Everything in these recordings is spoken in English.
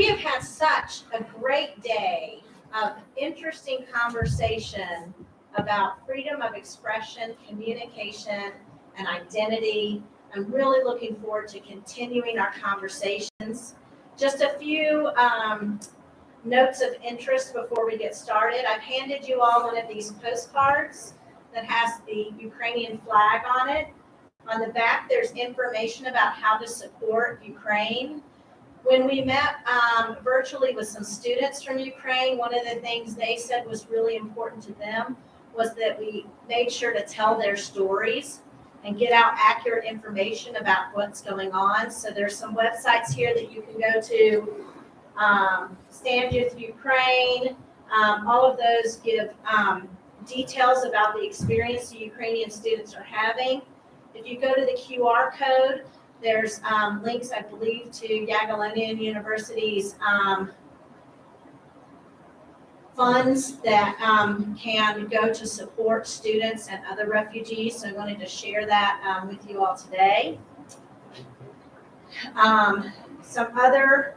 We have had such a great day of interesting conversation about freedom of expression, communication, and identity. I'm really looking forward to continuing our conversations. Just a few notes of interest before we get started. I've handed you all one of these postcards that has the Ukrainian flag on it. On the back, there's information about how to support Ukraine. When we met virtually with some students from Ukraine, one of the things they said was really important to them was that we made sure to tell their stories and get out accurate information about what's going on. So there's some websites here that you can go to. Stand with Ukraine. All of those give details about the experience the Ukrainian students are having. If you go to the QR code, there's links, I believe, to Jagiellonian University's funds that can go to support students and other refugees. So I wanted to share that with you all today. Some other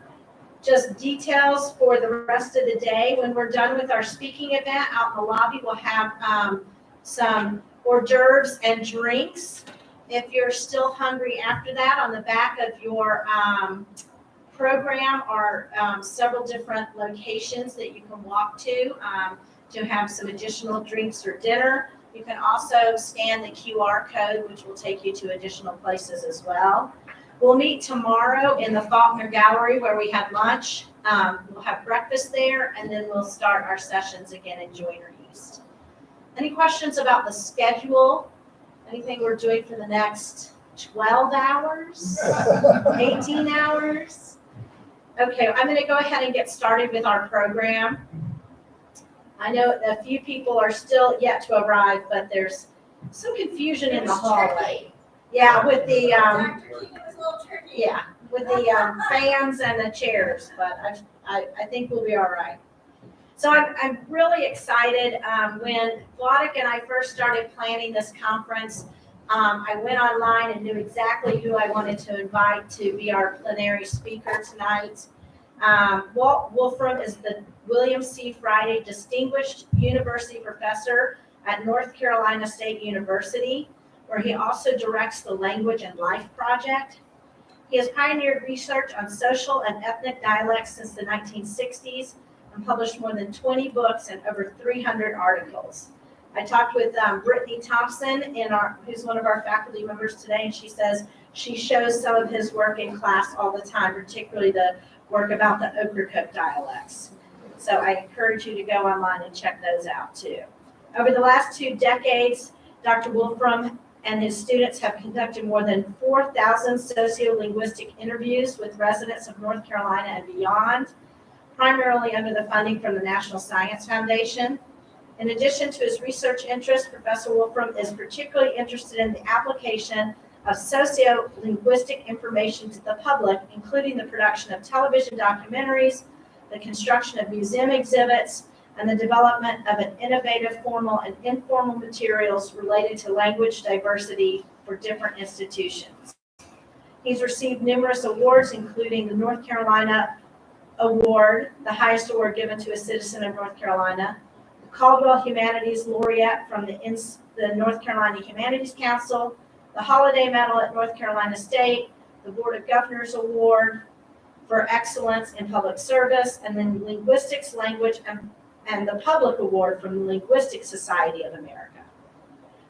just details for the rest of the day. When we're done with our speaking event, out in the lobby, we'll have some hors d'oeuvres and drinks. If you're still hungry after that, on the back of your program are several different locations that you can walk to have some additional drinks or dinner. You can also scan the QR code, which will take you to additional places as well. We'll meet tomorrow in the Faulkner Gallery where we had lunch. We'll have breakfast there, and then we'll start our sessions again in Joiner East. Any questions about the schedule? Anything we're doing for the next 12 hours, 18 hours? Okay, I'm going to go ahead and get started with our program. I know a few people are still yet to arrive, but there's some confusion in the hallway. Yeah, with the fans and the chairs, but I think we'll be all right. So I'm really excited. When Wladek and I first started planning this conference, I went online and knew exactly who I wanted to invite to be our plenary speaker tonight. Walt Wolfram is the William C. Friday Distinguished University Professor at North Carolina State University, where he also directs the Language and Life Project. He has pioneered research on social and ethnic dialects since the 1960s and published more than 20 books and over 300 articles. I talked with Brittany Thompson, who's one of our faculty members today, and she says she shows some of his work in class all the time, particularly the work about the Ocracoke dialects. So I encourage you to go online and check those out too. Over the last 2 decades, Dr. Wolfram and his students have conducted more than 4,000 sociolinguistic interviews with residents of North Carolina and beyond, primarily under the funding from the National Science Foundation. In addition to his research interests, Professor Wolfram is particularly interested in the application of sociolinguistic information to the public, including the production of television documentaries, the construction of museum exhibits, and the development of an innovative formal and informal materials related to language diversity for different institutions. He's received numerous awards, including the North Carolina Award, the highest award given to a citizen of North Carolina, the Caldwell Humanities Laureate from the North Carolina Humanities Council, the Holiday Medal at North Carolina State, the Board of Governors Award for Excellence in Public Service, and then Linguistics, Language, and the Public Award from the Linguistic Society of America.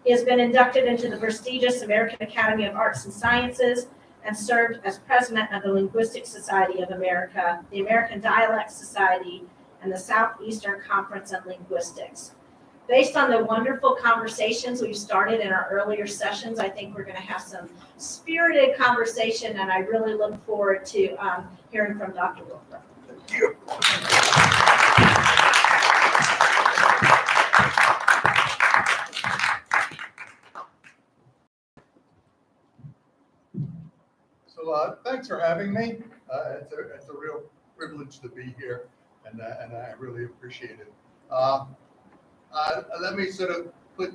He has been inducted into the prestigious American Academy of Arts and Sciences and served as president of the Linguistic Society of America, the American Dialect Society, and the Southeastern Conference on Linguistics. Based on the wonderful conversations we've started in our earlier sessions, I think we're going to have some spirited conversation, and I really look forward to hearing from Dr. Wolfram. Thank you. So thanks for having me. It's a real privilege to be here, and I really appreciate it. Let me sort of put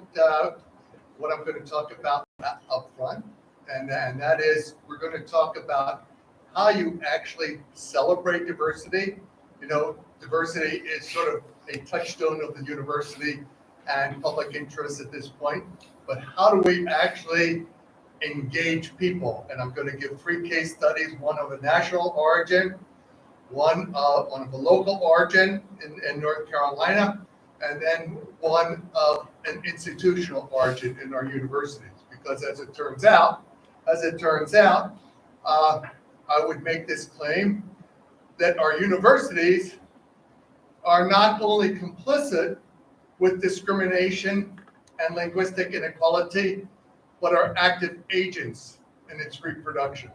what I'm going to talk about up front, and that is we're going to talk about how you actually celebrate diversity. Diversity is sort of a touchstone of the university and public interest at this point, but how do we actually engage people? And I'm going to give 3 case studies, one of a national origin, one of a local origin in North Carolina, and then one of an institutional origin in our universities. Because as it turns out, I would make this claim that our universities are not only complicit with discrimination and linguistic inequality, but are active agents in its reproduction.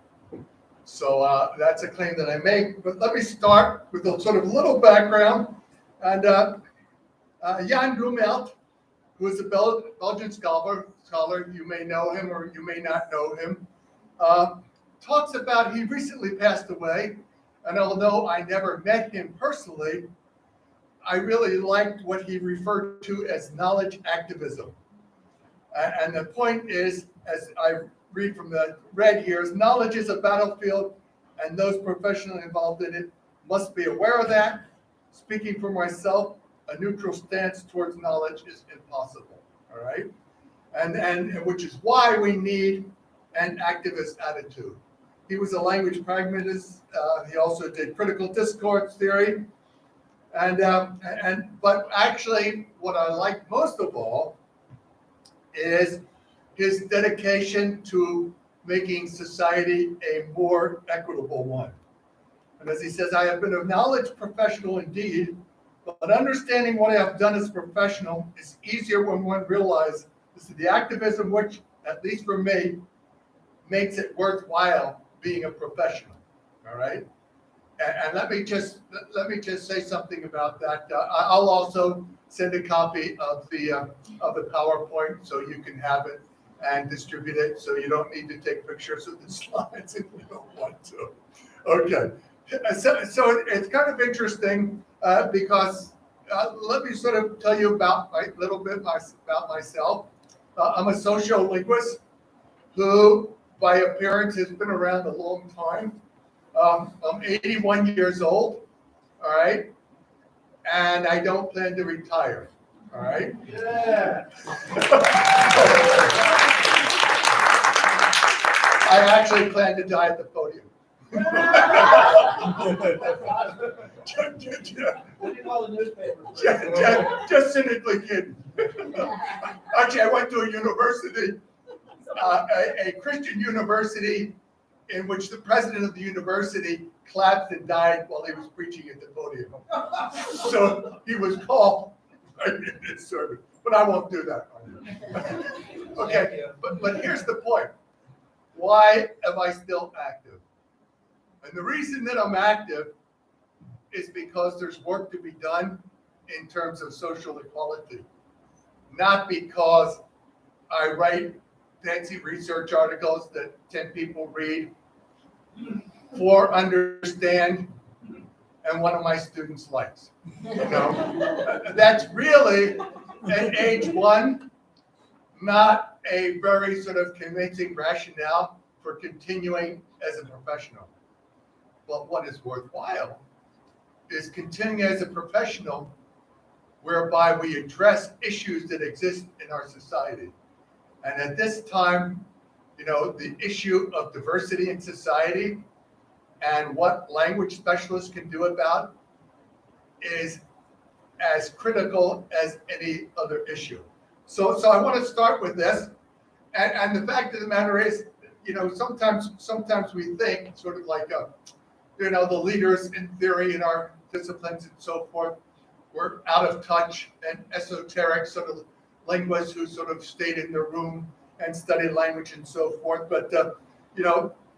So that's a claim that I make. But let me start with a sort of little background. And Jan Bloemelt, who is a Belgian scholar, you may know him or you may not know him, talks about, he recently passed away, and although I never met him personally, I really liked what he referred to as knowledge activism. And the point is, as I read from the red here, is knowledge is a battlefield, and those professionally involved in it must be aware of that. Speaking for myself, a neutral stance towards knowledge is impossible, all right? And which is why we need an activist attitude. He was a language pragmatist. He also did critical discourse theory. But actually, what I like most of all is his dedication to making society a more equitable one. And as he says, I have been a knowledge professional indeed, but understanding what I have done as a professional is easier when one realizes this is the activism which, at least for me, makes it worthwhile being a professional. All right. And let me just say something about that. I'll also send a copy of the PowerPoint so you can have it and distribute it. So you don't need to take pictures of the slides if you don't want to. Okay. So it's kind of interesting because let me sort of tell you about a little bit about myself. I'm a sociolinguist who, by appearance, has been around a long time. I'm 81 years old, all right, and I don't plan to retire, all right? Yeah. I actually plan to die at the podium. What do you call the newspaper? Just cynically kidding. Actually, I went to a university, a Christian university, in which the president of the university collapsed and died while he was preaching at the podium. So he was called right in his service, but I won't do that. Okay, but here's the point. Why am I still active? And the reason that I'm active is because there's work to be done in terms of social equality, not because I write fancy research articles that 10 people read, 4 understand, and one of my students likes. That's really at age 1, not a very sort of convincing rationale for continuing as a professional. But what is worthwhile is continuing as a professional whereby we address issues that exist in our society. And at this time, the issue of diversity in society and what language specialists can do about is as critical as any other issue. So I want to start with this. And the fact of the matter is, sometimes we think sort of like, the leaders in theory in our disciplines and so forth, we're out of touch and esoteric sort of linguists who sort of stayed in their room and studied language and so forth. But,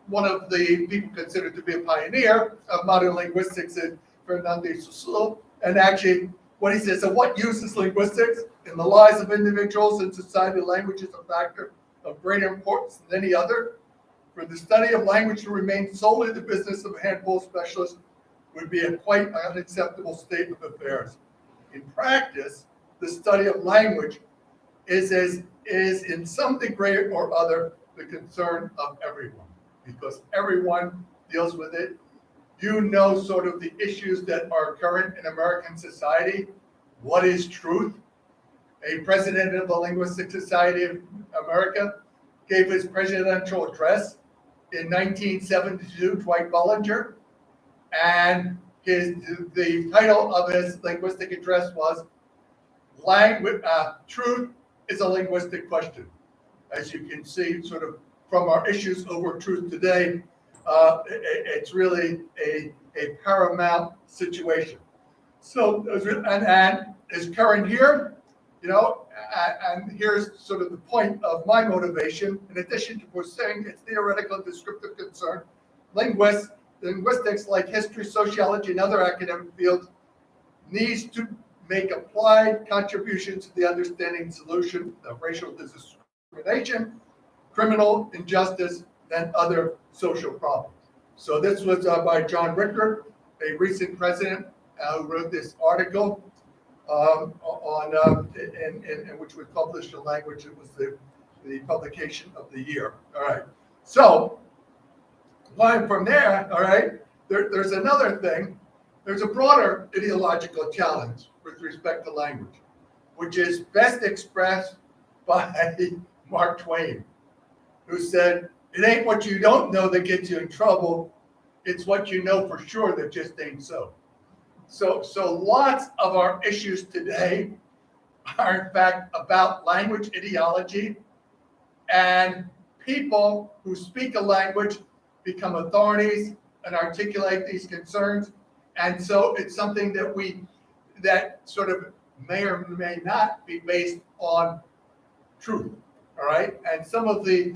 one of the people considered to be a pioneer of modern linguistics is Fernandez Saussure. And actually, what he says, so what use is linguistics in the lives of individuals and society? Language is a factor of greater importance than any other. For the study of language to remain solely the business of a handful of specialists would be a quite unacceptable state of affairs. In practice, the study of language is in some degree or other the concern of everyone, because everyone deals with it. You know sort of the issues that are current in American society. What is truth? A president of the Linguistic Society of America gave his presidential address in 1972, Dwight Bullinger, and the title of his linguistic address was Truth is a Linguistic Question. As you can see, sort of from our issues over truth today, it's really a paramount situation. So, and is current here, and here's sort of the point of my motivation. In addition to pursuing its theoretical and descriptive concern, linguistics, like history, sociology, and other academic fields, needs to make applied contributions to the understanding and solution of racial discrimination, criminal injustice, and other social problems. So this was by John Ricker, a recent president who wrote this article in which was published in Language. It was the publication of the year. All right. So going from there, all right, there's another thing. There's a broader ideological challenge with respect to language, which is best expressed by Mark Twain, who said, "It ain't what you don't know that gets you in trouble. It's what you know for sure that just ain't so." So lots of our issues today are in fact about language ideology, and people who speak a language become authorities and articulate these concerns. And so it's something that sort of may or may not be based on truth. All right. And some of the,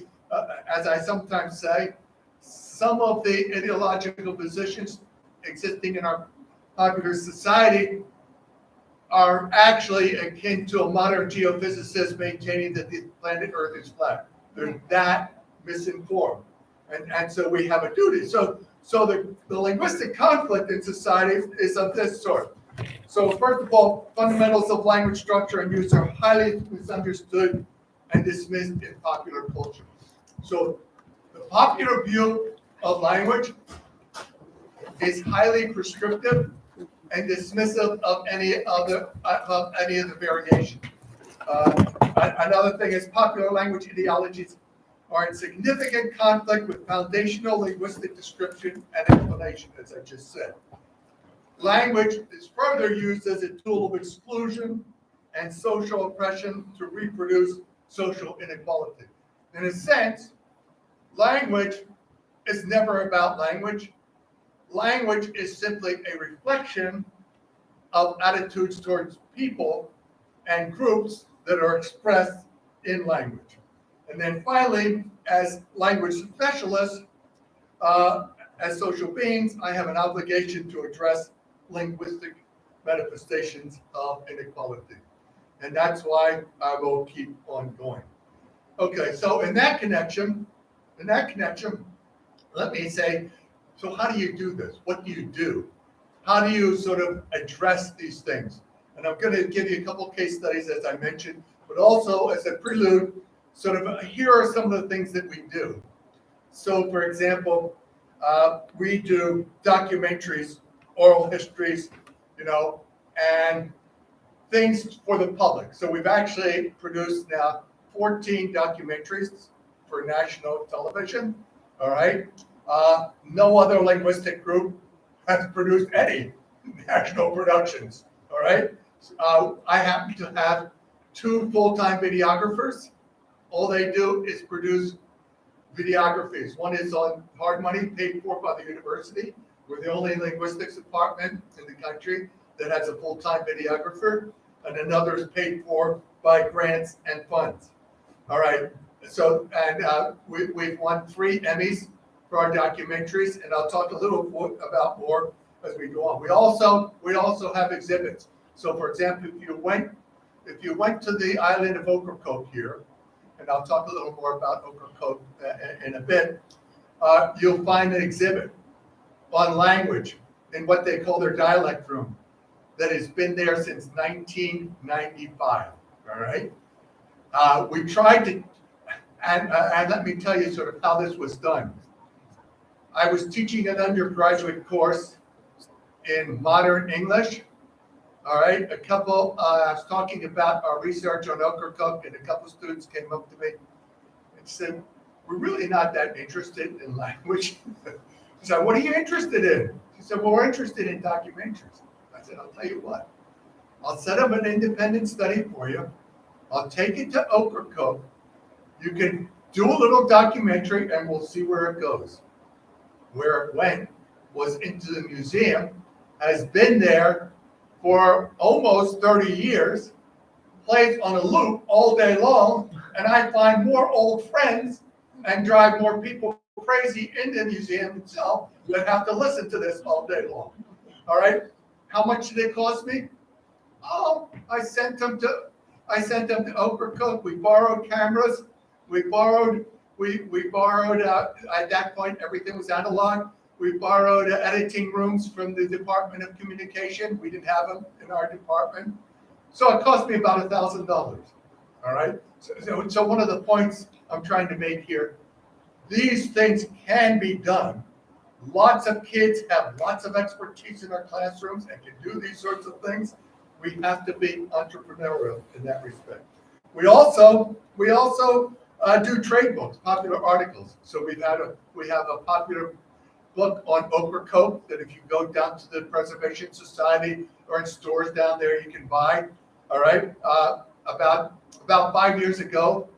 as I sometimes say, some of the ideological positions existing in our popular society are actually akin to a modern geophysicist maintaining that the planet Earth is flat. They're that misinformed. And so we have a duty. So the linguistic conflict in society is of this sort. So first of all, fundamentals of language structure and use are highly misunderstood and dismissed in popular culture. So the popular view of language is highly prescriptive and dismissive of any of the variation. Another thing is popular language ideologies are in significant conflict with foundational linguistic description and explanation, as I just said. Language is further used as a tool of exclusion and social oppression to reproduce social inequality. In a sense, language is never about language. Language is simply a reflection of attitudes towards people and groups that are expressed in language. And then finally, as language specialists, as social beings, I have an obligation to address linguistic manifestations of inequality. And that's why I will keep on going. Okay, so in that connection, let me say, so how do you do this? What do you do? How do you sort of address these things? And I'm going to give you a couple case studies, as I mentioned, but also as a prelude, sort of here are some of the things that we do. So, for example, we do documentaries, oral histories, and things for the public. So we've actually produced now 14 documentaries for national television. All right. No other linguistic group has produced any national productions. All right. I happen to have 2 full-time videographers. All they do is produce videographies. One is on hard money paid for by the university. We're the only linguistics department in the country that has a full-time videographer, and another is paid for by grants and funds. All right. So, and we've won 3 Emmys for our documentaries, and I'll talk a little about more as we go on. We also have exhibits. So, for example, if you went to the island of Ocracoke here, and I'll talk a little more about Ocracoke in a bit, you'll find an exhibit on language in what they call their dialect room that has been there since 1995. All right. We tried to, and let me tell you sort of how this was done. I was teaching an undergraduate course in modern English. All right, I was talking about our research on Ocracoke, and a couple students came up to me and said, "We're really not that interested in language." I said, "What are you interested in?" She said, "Well, we're interested in documentaries." I said, "I'll tell you what, I'll set up an independent study for you. I'll take it to Ocracoke. You can do a little documentary and we'll see where it goes." Where it went was into the museum, has been there for almost 30 years, plays on a loop all day long, and I find more old friends and drive more people crazy in the museum itself that have to listen to this all day long. All right? How much did it cost me? Oh, I sent them to Ocracoke. We borrowed cameras. We borrowed at that point everything was analog. We borrowed editing rooms from the Department of Communication. We didn't have them in our department. So it cost me about $1,000. All right. So one of the points I'm trying to make here, these things can be done. Lots of kids have lots of expertise in our classrooms and can do these sorts of things. We have to be entrepreneurial in that respect. We also do trade books, popular articles. So we have a popular book on Ocracoke that if you go down to the Preservation Society or in stores down there, you can buy. All right. About 5 years ago,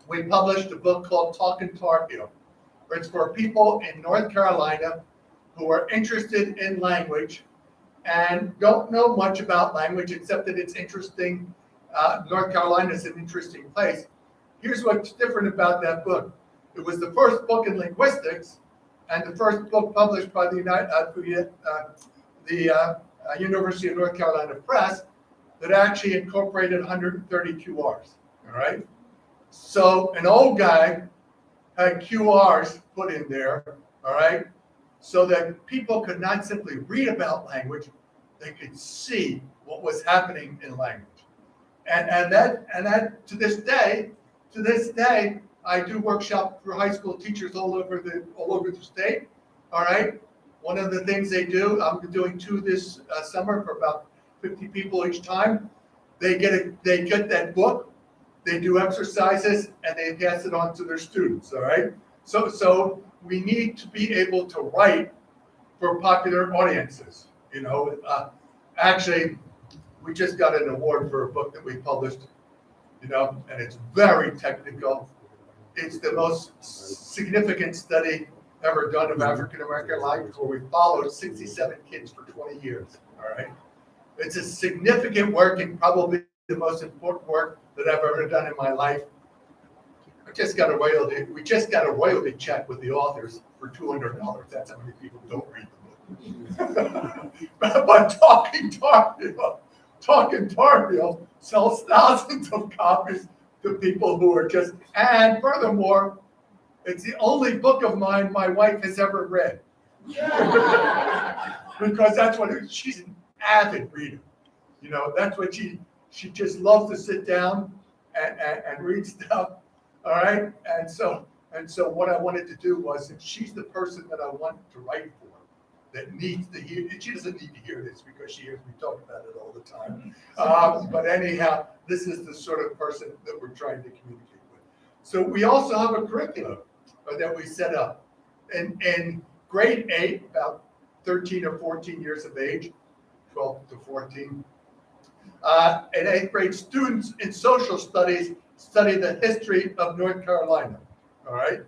we published a book called Talkin' Tar Heel. It's for people in North Carolina who are interested in language and don't know much about language except that it's interesting. North Carolina is an interesting place. Here's what's different about that book. It was the first book in linguistics and the first book published by the University of North Carolina Press that actually incorporated 130 QRs. All right. So an old guy had QRs put in there, all right, so that people could not simply read about language, they could see what was happening in language. And that to this day, I do workshop for high school teachers all over the state. All right. One of the things they do, I'm doing 2 this summer for about 50 people each time. They get that book, they do exercises, and they pass it on to their students. All right. So we need to be able to write for popular audiences. You know, actually, we just got an award for a book that we published. You know, and it's very technical. It's the most significant study ever done of African American language, where we followed 67 kids for 20 years. All right. It's a significant work and probably the most important work that I've ever done in my life. We just got a royalty check with the authors for $200. That's how many people don't read the book. But Talking Tar Heel sells thousands of copies to people who are just, and furthermore, it's the only book of mine my wife has ever read. Because that's what she's an avid reader. You know, that's what she just loves to sit down and read stuff. All right. And so what I wanted to do was, and she's the person that I want to write for, that needs to hear, she doesn't need to hear this because she hears me talk about it all the time. But anyhow, this is the sort of person that we're trying to communicate with. So we also have a curriculum that we set up. In grade 8, about 13 or 14 years of age, 12 to 14, in 8th grade, students in social studies study the history of North Carolina. All right.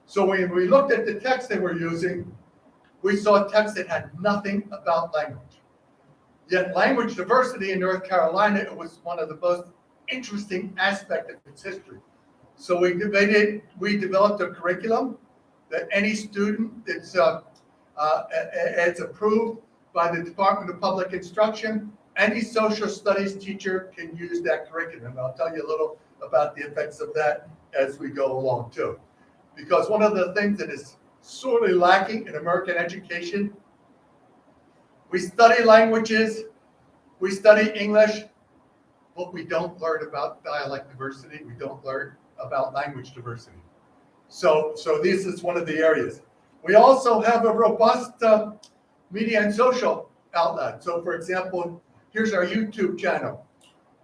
So when we looked at the text they were using, we saw text that had nothing about language. Yet language diversity in North Carolina, it was one of the most interesting aspects of its history. So we developed a curriculum that any student that's it's approved by the Department of Public Instruction, any social studies teacher can use that curriculum. I'll tell you a little about the effects of that as we go along too. Because one of the things that is sorely lacking in American education, we study languages, we study English, but we don't learn about dialect diversity. We don't learn about language diversity. So this is one of the areas. We also have a robust media and social outlet. So for example, here's our YouTube channel,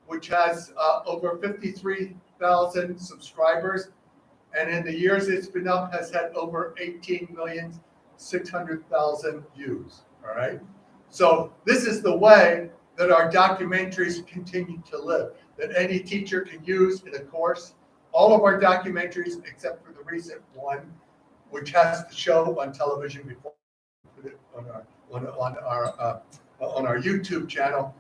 which has over 53,000 subscribers. And in the years it's been up, has had over 18,600,000 views, all right? So this is the way that our documentaries continue to live, that any teacher can use in a course. All of our documentaries, except for the recent one, which has to show on television before on our YouTube channel.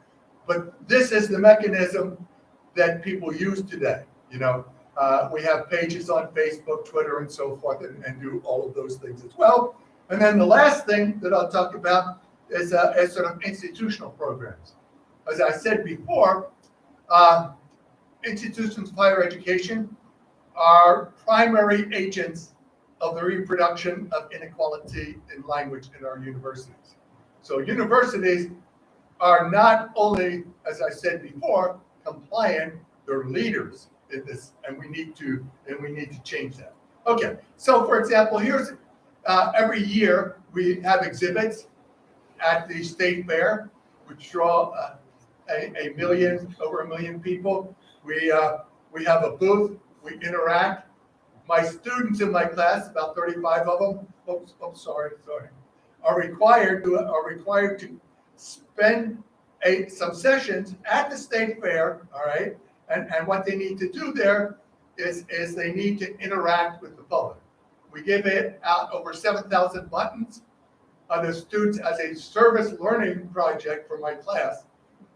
But this is the mechanism that people use today. You know, we have pages on Facebook, Twitter, and so forth, and do all of those things as well. And then the last thing that I'll talk about is sort of institutional programs. As I said before, institutions of higher education are primary agents of the reproduction of inequality in language in our universities. So universities are not only, as I said before, compliant, they're leaders in this, and we need to change that. Okay, so for example, here's every year we have exhibits at the state fair, which draw over a million people. We have a booth, we interact. My students in my class, about 35 of them, are required to spend some sessions at the state fair, all right? And what they need to do there is they need to interact with the public. We give it out over 7,000 buttons. The students, as a service learning project for my class,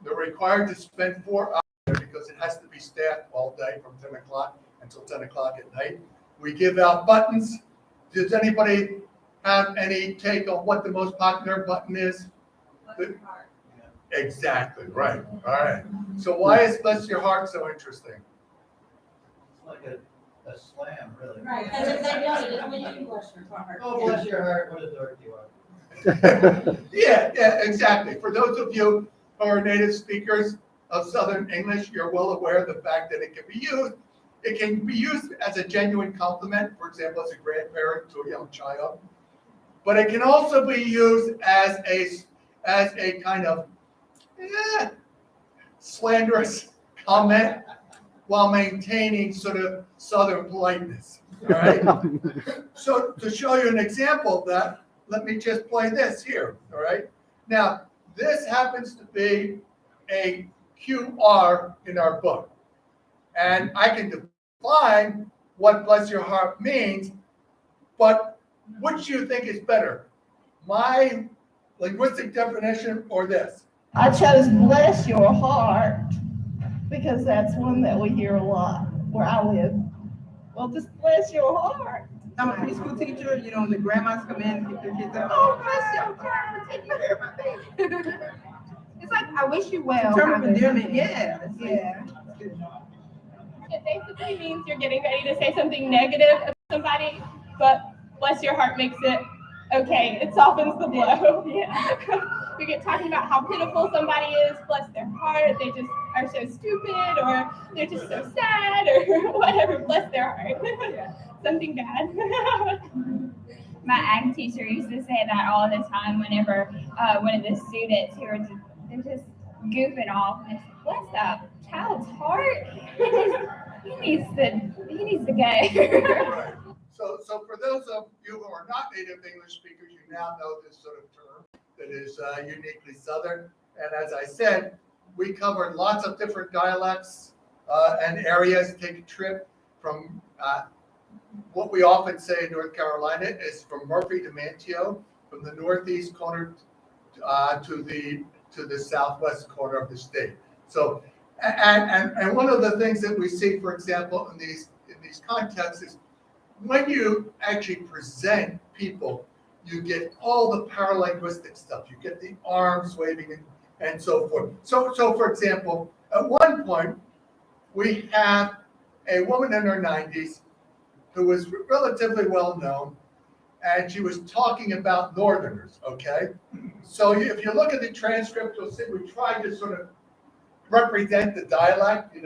they're required to spend 4 hours there because it has to be staffed all day from 10 o'clock until 10 o'clock at night. We give out buttons. Does anybody have any take on what the most popular button is? Exactly, right. All right. So why is Bless Your Heart so interesting? It's like a slam, really. Right, because if they know it, when you bless your heart. Oh, bless your heart, what a dork you are. Yeah, exactly. For those of you who are native speakers of Southern English, you're well aware of the fact that it can be used. It can be used as a genuine compliment, for example, as a grandparent to a young child. But it can also be used as a kind of slanderous comment while maintaining sort of Southern politeness. All right. So to show you an example of that, let me just play this here. All right. Now, this happens to be a QR in our book. And I can define what bless your heart means, but which do you think is better? My linguistic definition or this? I chose bless your heart because that's one that we hear a lot where I live. Well, just bless your heart. I'm a preschool teacher, you know, when the grandmas come in and get their kids out, oh, bless your heart for taking care of my baby. It's like, I wish you well. Term of endearment, yeah. Yeah. It basically means you're getting ready to say something negative about somebody, but bless your heart makes it okay. It softens the blow. Yeah. We get talking about how pitiful somebody is, bless their heart, they just are so stupid, or they're just so sad, or whatever, bless their heart. Something bad. My ag teacher used to say that all the time whenever one of the students who were they're just goofing off. And bless that child's heart. He needs to go. So for those of you who are not native English speakers, you now know this sort of term that is uniquely Southern. And as I said, we covered lots of different dialects and areas. Take a trip from what we often say in North Carolina is from Murphy to Manteo, from the northeast corner to the southwest corner of the state. So, and one of the things that we see, for example, in these contexts is when you actually present people, you get all the paralinguistic stuff. You get the arms waving and so forth. So for example, at one point, we have a woman in her 90s who was relatively well known, and she was talking about Northerners, okay? So if you look at the transcript, you'll see we tried to sort of represent the dialect, and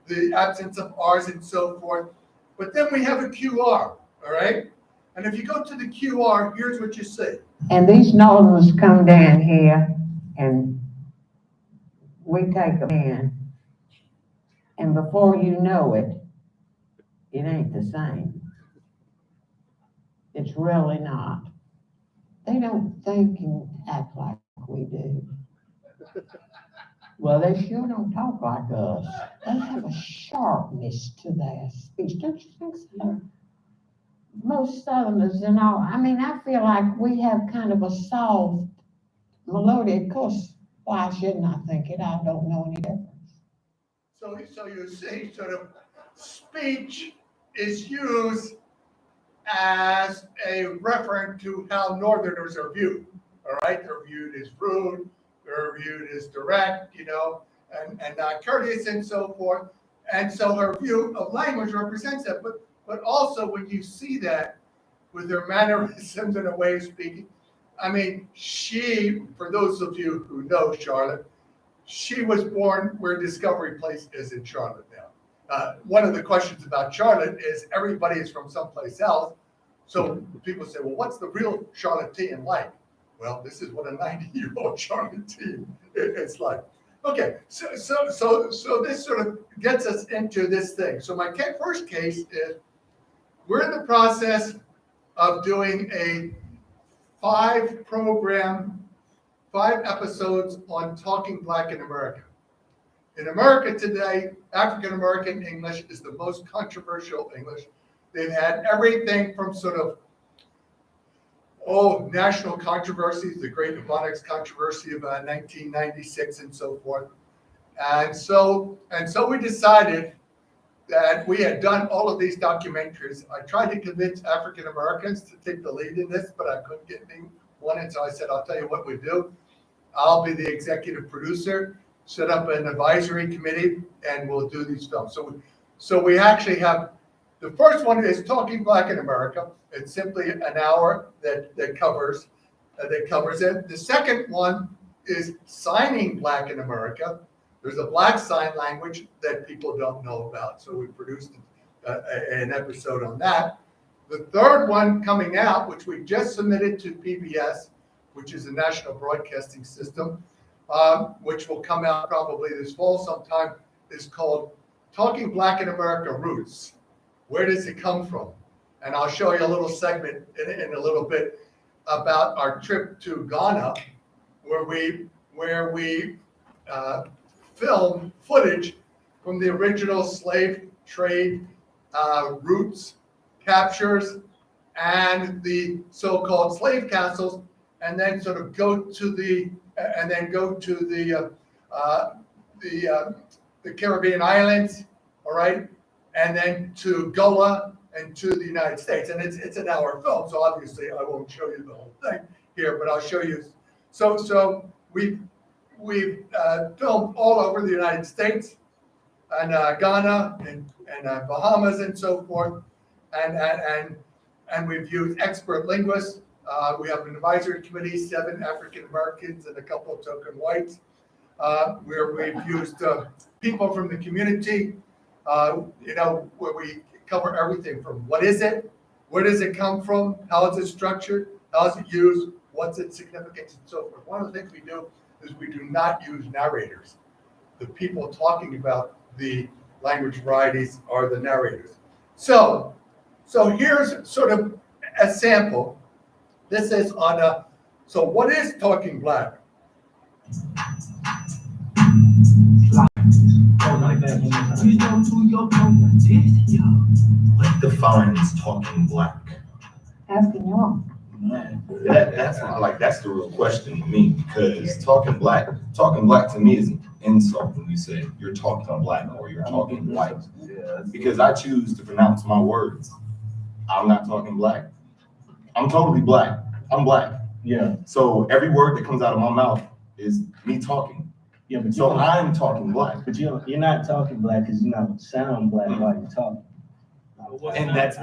the absence of R's and so forth. But then we have a QR, all right? And if you go to the QR, here's what you see. And these northerners come down here and we take them in. And before you know it, it ain't the same. It's really not. They don't think and act like we do. Well, they sure don't talk like us. They have a sharpness to their speech, don't you think so? Most Southerners and all, I mean, I feel like we have kind of a soft melody. Of course, why shouldn't I think it? I don't know any difference. So you see, sort of speech is used as a referent to how Northerners are viewed. All right, they're viewed as rude, they're viewed as direct, and not courteous and so forth. And so her view of language represents that. But also when you see that with her mannerisms and her way of speaking, I mean, she, for those of you who know Charlotte, she was born where Discovery Place is in Charlotte now. One of the questions about Charlotte is everybody is from someplace else. So people say, well, what's the real Charlottean like? Well, this is what a 90-year-old Charlottean is like. Okay, so this sort of gets us into this thing. So my first case is we're in the process of doing a 5 episodes on talking Black in America. In America today, African American English is the most controversial English. They've had everything from sort of, national controversies, the Great Ebonics controversy of 1996 and so forth. And so we decided that we had done all of these documentaries. I tried to convince African Americans to take the lead in this, but I couldn't get anyone. And so I said, I'll tell you what we do. I'll be the executive producer, set up an advisory committee, and we'll do these films. So we actually have, the first one is Talking Black in America. It's simply an hour that covers it. The second one is Signing Black in America. There's a Black sign language that people don't know about. So we produced an episode on that. The third one coming out, which we just submitted to PBS, which is the National Broadcasting System, which will come out probably this fall sometime, is called Talking Black in America Roots. Where does it come from? And I'll show you a little segment in a little bit about our trip to Ghana, where we filmed footage from the original slave trade routes, captures, and the so-called slave castles, and then sort of go to the Caribbean islands, all right, and then to Goa and to the United States. And it's an hour film, so obviously I won't show you the whole thing here, but I'll show you. So we've filmed all over the United States and Ghana and Bahamas and so forth, and we've used expert linguists. We have an advisory committee, 7 African Americans and a couple of token whites, where we've used people from the community, where we cover everything from what is it, where does it come from, how is it structured, how is it used, what's its significance, and so forth. One of the things we do is we do not use narrators. The people talking about the language varieties are the narrators. So here's sort of a sample. This is on so what is Talking Black? What defines Talking Black? Asking y'all. That's the real question to me, because talking black to me is an insult when you say you're talking black or you're talking white. Because I choose to pronounce my words. I'm not talking black. I'm totally black. I'm black. Yeah. So every word that comes out of my mouth is me talking. Yeah, but so I'm talking black. But you're not talking black because you don't sound black while you're talking. And that's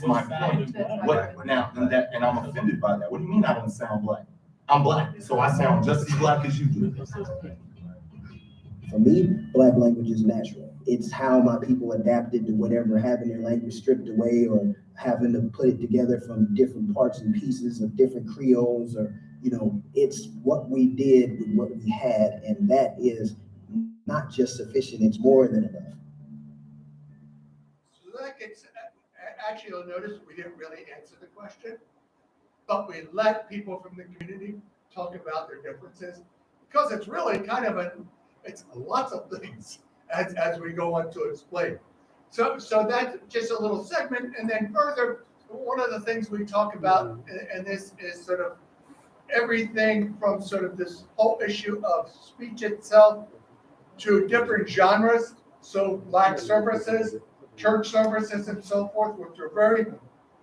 my point. And I'm offended by that. What do you mean I don't sound black? I'm black, so I sound just as black as you do. For me, black language is natural. it's how my people adapted to whatever, having their language stripped away or having to put it together from different parts and pieces of different Creoles, or, it's what we did with what we had. And that is not just sufficient, it's more than enough. So that gets, actually, you'll notice we didn't really answer the question, but we let people from the community talk about their differences, because it's really kind of it's lots of things as we go on to explain. So that's just a little segment, and then further, one of the things we talk about in this is sort of everything from sort of this whole issue of speech itself to different genres. So Black services, church services, and so forth, which are very,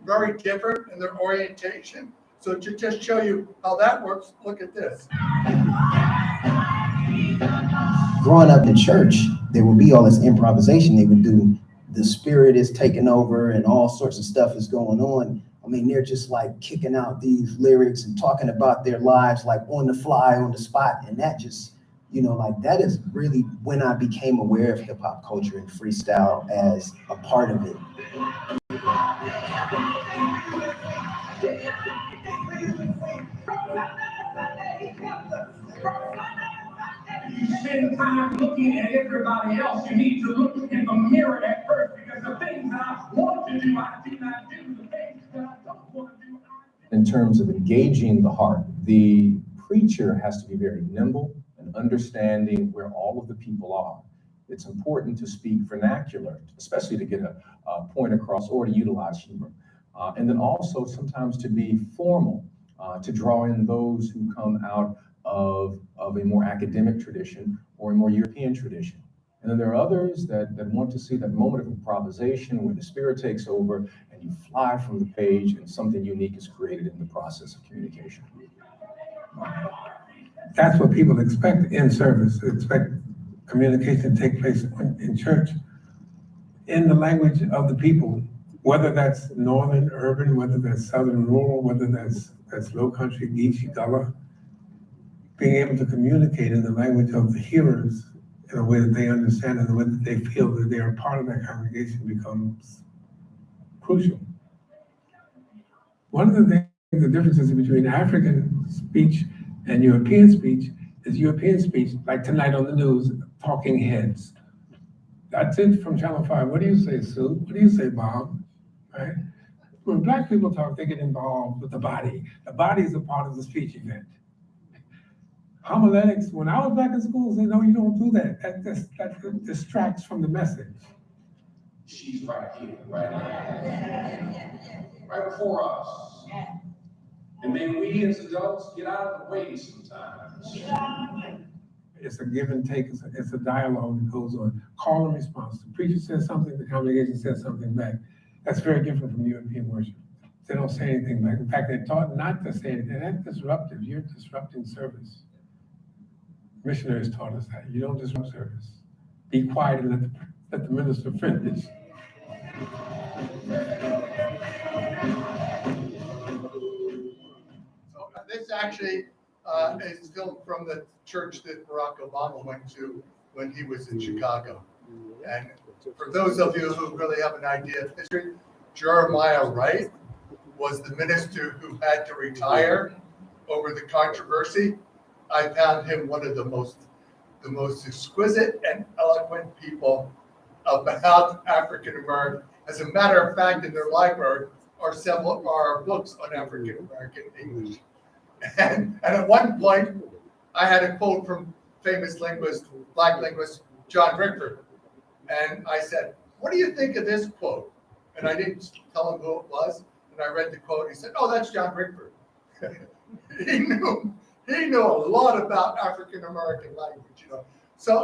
very different in their orientation. So to just show you how that works, look at this. Growing up in church, there would be all this improvisation they would do. The spirit is taking over and all sorts of stuff is going on. I mean, they're just like kicking out these lyrics and talking about their lives, like on the fly, on the spot. And that just, like that is really when I became aware of hip hop culture and freestyle as a part of it. You spend time looking at everybody else, you need to look in the mirror at first, because the things that I want to do, I do not do. The things that I don't want to do, in terms of engaging the heart, the preacher has to be very nimble and understanding where all of the people are. It's important to speak vernacular, especially to get a point across or to utilize humor. And then also sometimes to be formal, to draw in those who come out of a more academic tradition or a more European tradition. And then there are others that want to see that moment of improvisation where the spirit takes over and you fly from the page and something unique is created in the process of communication. that's what people expect in service. They expect communication to take place in church in the language of the people, whether that's northern urban, whether that's southern rural, whether that's low country, Geechee, Gullah. Being able to communicate in the language of the hearers in a way that they understand and the way that they feel that they are part of that congregation becomes crucial. One of the things, the differences between African speech and European speech is European speech, like tonight on the news, talking heads. That's it from Channel 5. What do you say, Sue? What do you say, Bob? Right? When Black people talk, they get involved with the body. The body is a part of the speech event. Homiletics, when I was back in school, said, no, you don't do that. That distracts from the message. She's right here, right now. Right before us. And then we as adults get out of the way sometimes. It's a give and take, it's a dialogue that goes on. Call and response. The preacher says something, the congregation says something back. That's very different from European worship. They don't say anything back. In fact, they're taught not to say anything. That's disruptive. You're disrupting service. Missionaries taught us that. You don't disrupt service. Be quiet and let the minister finish. So this actually is filmed from the church that Barack Obama went to when he was in Chicago. And for those of you who really have an idea of history, Jeremiah Wright was the minister who had to retire over the controversy. I found him one of the most exquisite and eloquent people about African American. As a matter of fact, in their library are books on African American English. And at one point, I had a quote from famous linguist, Black linguist, John Rickford. And I said, what do you think of this quote? And I didn't tell him who it was. And I read the quote. He said, oh, that's John Rickford. He knew a lot about African American language, you know. So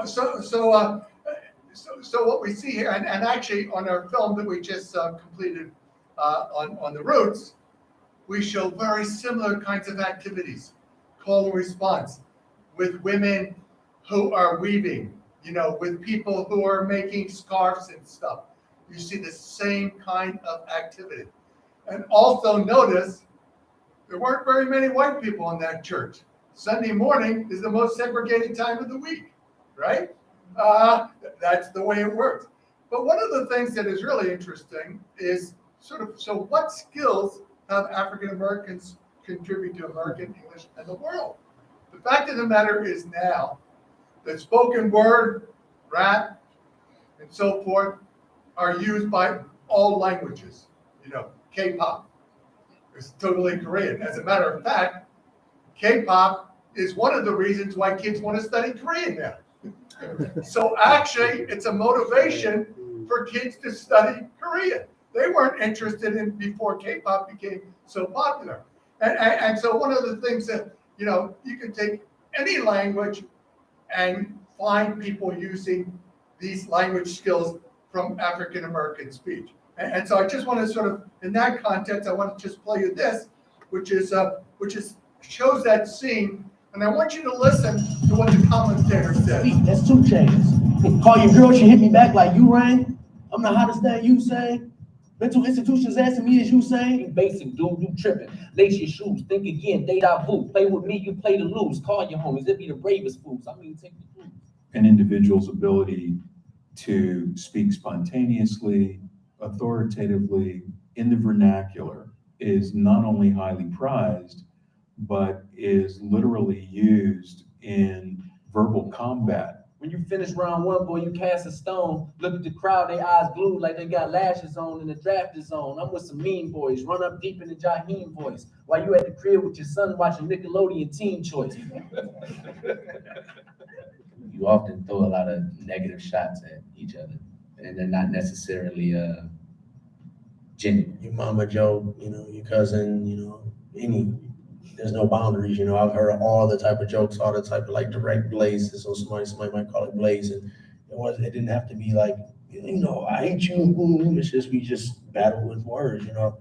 what we see here, and actually on our film that we just completed on the roots, we show very similar kinds of activities, call and response, with women who are weaving, you know, with people who are making scarves and stuff. You see the same kind of activity. And also notice there weren't very many white people in that church. Sunday morning is the most segregated time of the week, right? That's the way it works. But one of the things that is really interesting is sort of, so what skills have African Americans contribute to American English and the world? The fact of the matter is now that spoken word, rap, and so forth are used by all languages. You know, K-pop is totally Korean. As a matter of fact, K-pop is one of the reasons why kids want to study Korean now. So actually, it's a motivation for kids to study Korean. They weren't interested in before K-pop became so popular. And so one of the things that, you know, you can take any language and find people using these language skills from African American speech. And so I just want to sort of, in that context, I want to just play you this, which is shows that scene. And I want you to listen to what the commentator says. That's 2 Chainz. Call your girl, she hit me back like you rang. I'm the hottest thing you say. Mental institutions asking me as you say. Basic dude, you tripping. Lace your shoes, think again, deja vu. Play with me, you play to lose. Call your homies, it be the bravest fools. I mean, take the clues. An individual's ability to speak spontaneously, authoritatively, in the vernacular is not only highly prized, but is literally used in verbal combat. When you finish round 1, boy, you cast a stone. Look at the crowd, they eyes glued like they got lashes on and the draft is on. I'm with some mean boys, run up deep in the Jaheim voice, while you at the crib with your son watching Nickelodeon Teen Choice. You often throw a lot of negative shots at each other, and they're not necessarily genuine. Your mama joke, you know, your cousin, you know, there's no boundaries, you know. I've heard all the type of jokes, all the type of like direct blazes. So somebody might call it blazing. It didn't have to be like, you know, I hate you. It's just, we just battle with words, you know.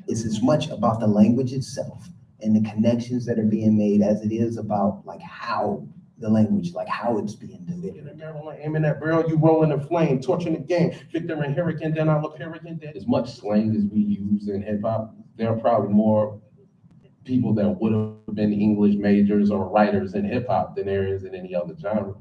It's as much about the language itself and the connections that are being made as it is about like how the language, like how it's being delivered. Aiming that barrel, you rolling the flame, torching the game. Victor and Hurricane, then I'll appear again. As much slang as we use in hip hop, there are probably more people that would have been English majors or writers in hip hop than there is in any other genre.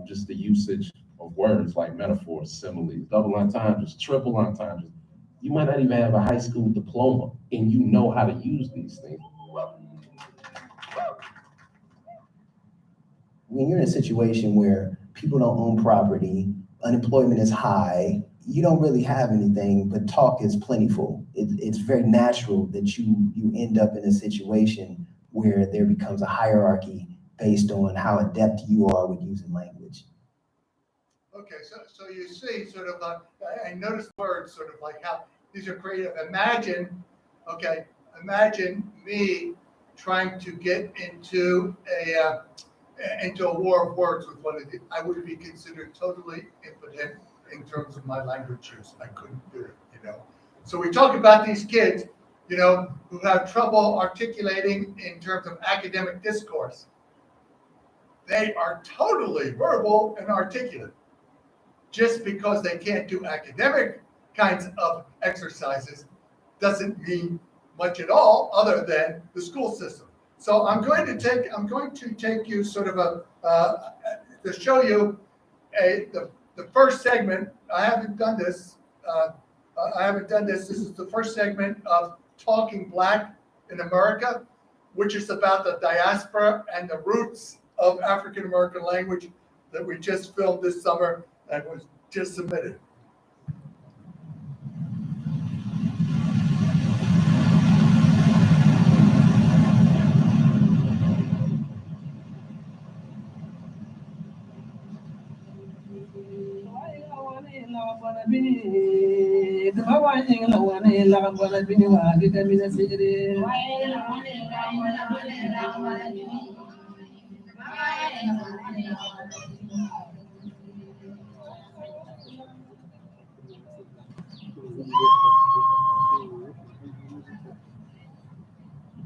Just the usage of words like metaphors, similes, double entendres, triple entendres. You might not even have a high school diploma and you know how to use these things. When you're in a situation where people don't own property, unemployment is high, you don't really have anything, but talk is plentiful. It's very natural that you end up in a situation where there becomes a hierarchy based on how adept you are with using language. Okay, so you see sort of, I noticed words sort of like how these are creative. Imagine me trying to get into a war of words with one of these. I would be considered totally impotent in terms of my language use. I couldn't do it, you know. So we talk about these kids, you know, who have trouble articulating in terms of academic discourse. They are totally verbal and articulate. Just because they can't do academic kinds of exercises doesn't mean much at all other than the school system. So I'm going to take you sort of to show you the first segment. I haven't done this. This is the first segment of Talking Black in America, which is about the diaspora and the roots of African American language that we just filmed this summer and was just submitted.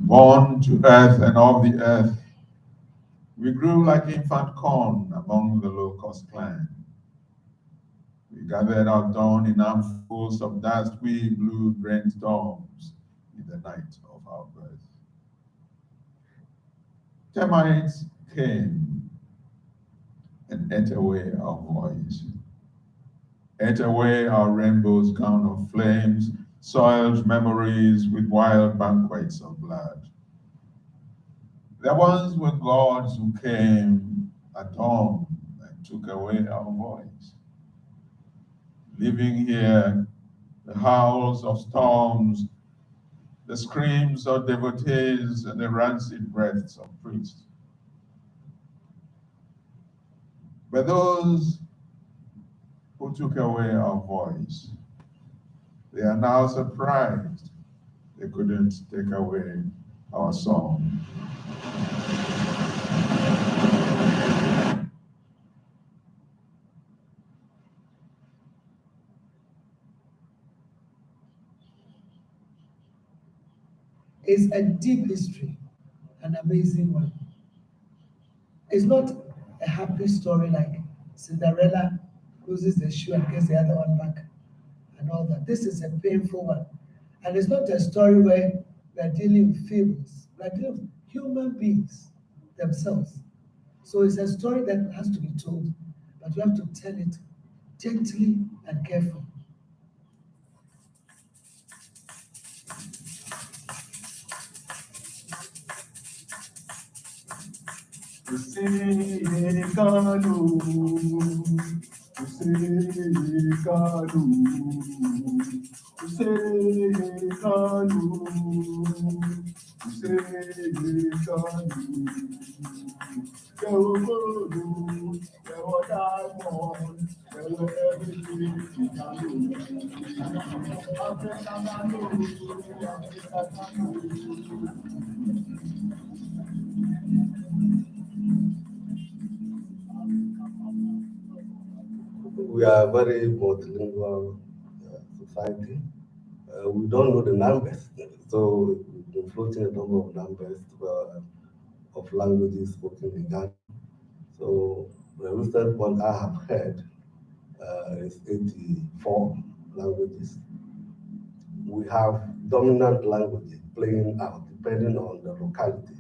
Born to earth and of the earth, we grew like infant corn among the low-cost clan. We gathered our dawn in armfuls of dust, we blew brainstorms in the night of our birth. Termites came and ate away our voice. Ate away our rainbow's gown of flames, soiled memories with wild banquets of blood. There once were gods who came at dawn and took away our voice. Living here, the howls of storms, the screams of devotees, and the rancid breaths of priests. But those who took away our voice, they are now surprised they couldn't take away our song. It's a deep history, an amazing one. It's not a happy story like Cinderella loses the shoe and gets the other one back and all that. This is a painful one. And it's not a story where we're dealing with fables. We're dealing with human beings themselves. So it's a story that has to be told, but we have to tell it gently and carefully. We are a very multilingual society. We don't know the numbers, so we've been floating a number of numbers of languages spoken in Ghana. So the recent one I have heard is 84 languages. We have dominant languages playing out depending on the locality.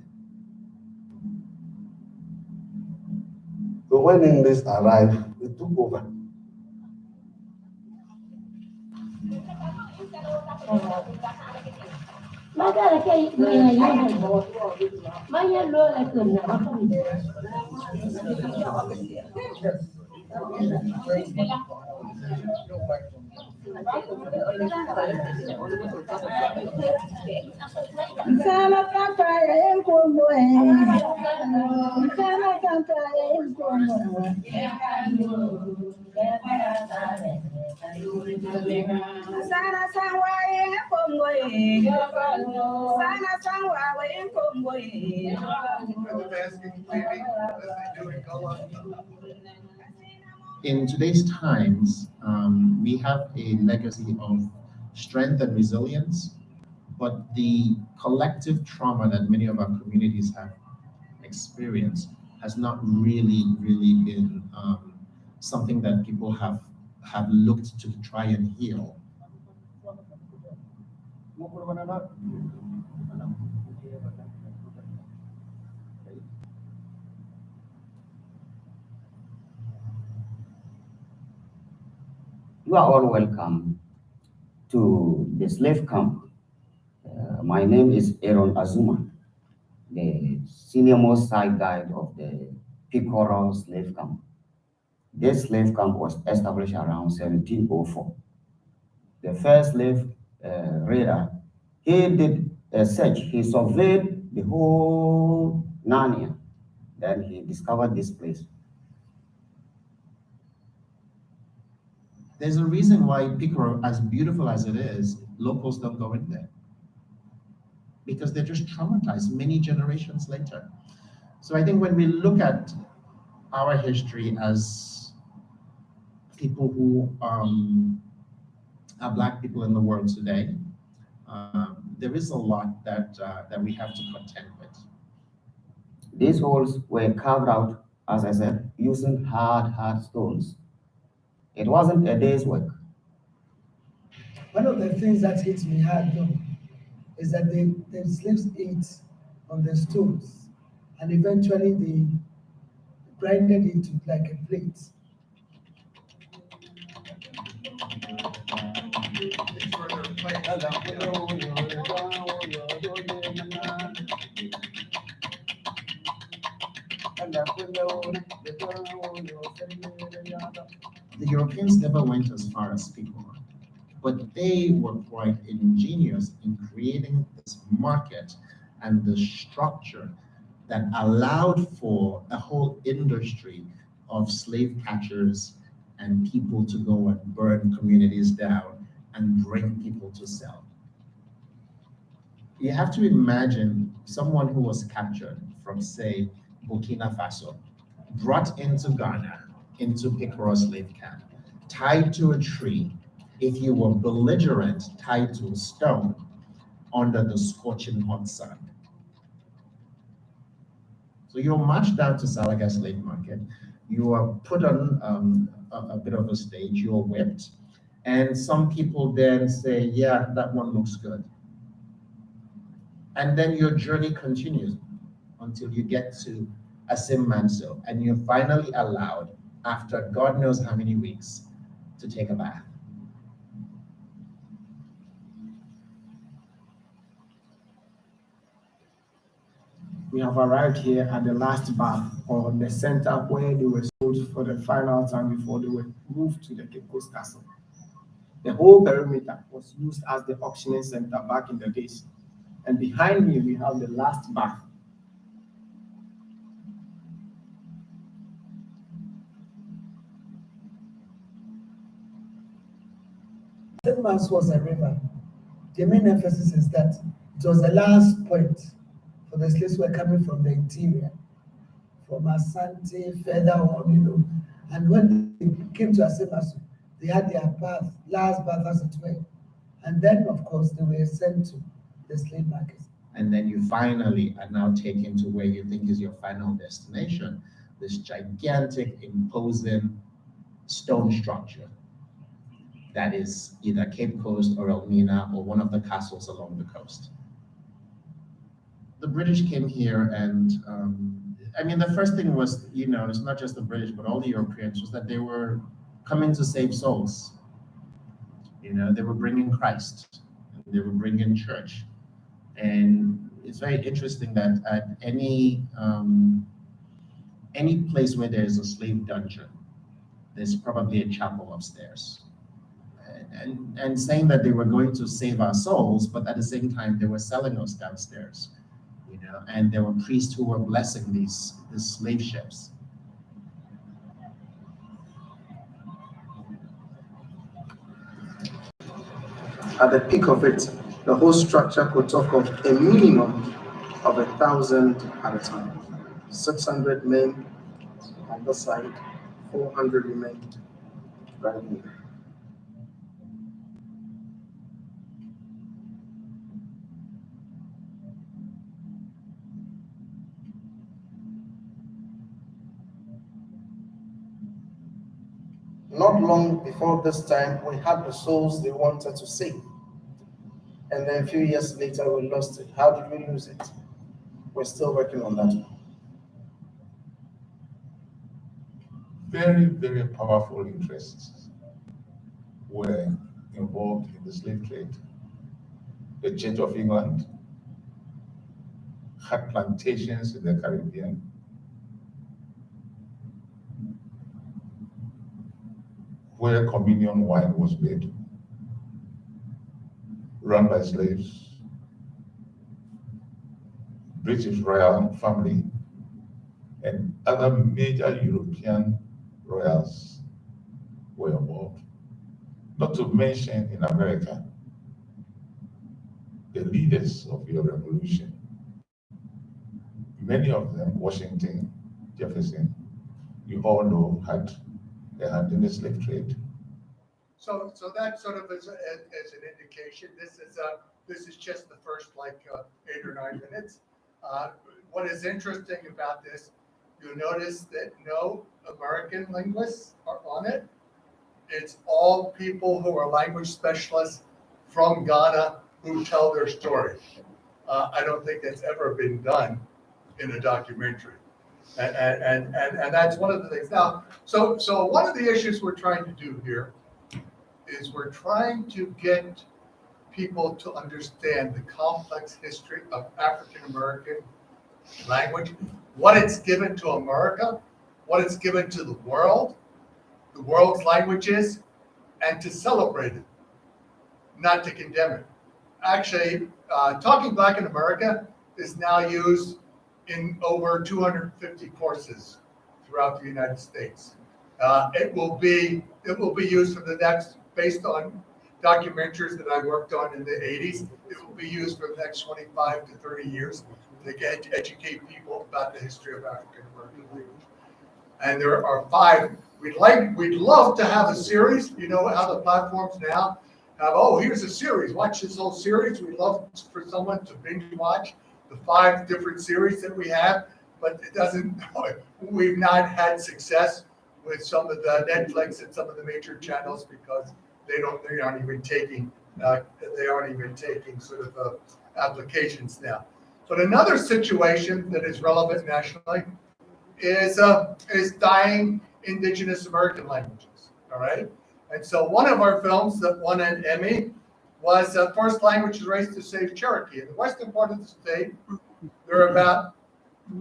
So when English arrived, it took over. In today's times, we have a legacy of strength and resilience, but the collective trauma that many of our communities have experienced has not really been something that people have looked to try and heal. You are all welcome to the slave camp. My name is Aaron Azuma, the senior-most side guide of the Picoro slave camp. This slave camp was established around 1704. The first slave raider, he did a search. He surveyed the whole Narnia. Then he discovered this place. There's a reason why Picoro, as beautiful as it is, locals don't go in there. Because they're just traumatized many generations later. So I think when we look at our history as people who are Black people in the world today, there is a lot that we have to contend with. These holes were carved out, as I said, using hard stones. It wasn't a day's work. One of the things that hits me hard though is that the slaves ate on the stones, and eventually grinded into like a plate. The Europeans never went as far as people, but they were quite ingenious in creating this market and the structure that allowed for a whole industry of slave catchers and people to go and burn communities down and bring people to sell. You have to imagine someone who was captured from, say, Burkina Faso, brought into Ghana, into Picoro slave camp, tied to a tree, if you were belligerent, tied to a stone under the scorching hot sun. So you're marched down to Salaga slave market, you are put on a bit of a stage, you're whipped, and some people then say, yeah, that one looks good. And then your journey continues until you get to Asim Manso, and you're finally allowed, after God knows how many weeks, to take a bath. We have arrived here at the last bath, or the center where they were sold for the final time before they were moved to the Cape Coast Castle. The whole perimeter was used as the auctioning center back in the days. And behind me, we have the last bath. St. Mass was a river. The main emphasis is that it was the last point for the slaves who were coming from the interior, from Asante, further on, And when they came to St. Mass, they had their bath, last bath as it were. And then, of course, they were sent to the slave markets. And then you finally are now taken to where you think is your final destination, this gigantic, imposing stone structure that is either Cape Coast or Elmina or one of the castles along the coast. The British came here and, the first thing was, it's not just the British, but all the Europeans, was that they were coming to save souls. They were bringing Christ, they were bringing church. And it's very interesting that at any place where there's a slave dungeon, there's probably a chapel upstairs. And saying that they were going to save our souls, but at the same time, they were selling us downstairs, and there were priests who were blessing these slave ships. At the peak of it, the whole structure could talk of a minimum of 1,000 at a time. 600 men on the side, 400 women right here. Not long before this time, we had the souls they wanted to save. And then a few years later, we lost it. How did we lose it? We're still working on that one. Very, very powerful interests were involved in the slave trade. The Church of England had plantations in the Caribbean. Where communion wine was made, run by slaves. British royal family and other major European royals were involved. Not to mention in America, the leaders of your revolution. Many of them, Washington, Jefferson, you all know, had a hand in the slave trade. So that sort of is an indication. This is just the first 8 or 9 minutes. What is interesting about this, you'll notice that no American linguists are on it. It's all people who are language specialists from Ghana who tell their story. I don't think that's ever been done in a documentary. And that's one of the things. Now, so one of the issues we're trying to do here is we're trying to get people to understand the complex history of African American language, what it's given to America, what it's given to the world's languages, and to celebrate it, not to condemn it. Actually, Talking Black in America is now used in over 250 courses throughout the United States. It will be used for the next, based on documentaries that I worked on in the 80s, it will be used for the next 25 to 30 years to educate people about the history of African American language. And there are 5. We'd love to have a series. You know how the platforms now have, oh, here's a series, watch this whole series. We'd love for someone to binge watch the 5 different series that we have, but it doesn't, we've not had success with some of the Netflix and some of the major channels because they aren't even taking sort of applications now. But another situation that is relevant nationally is dying indigenous American languages, all right? And so one of our films that won an Emmy was First Language Race to Save Cherokee. In the western part of the state, there are about,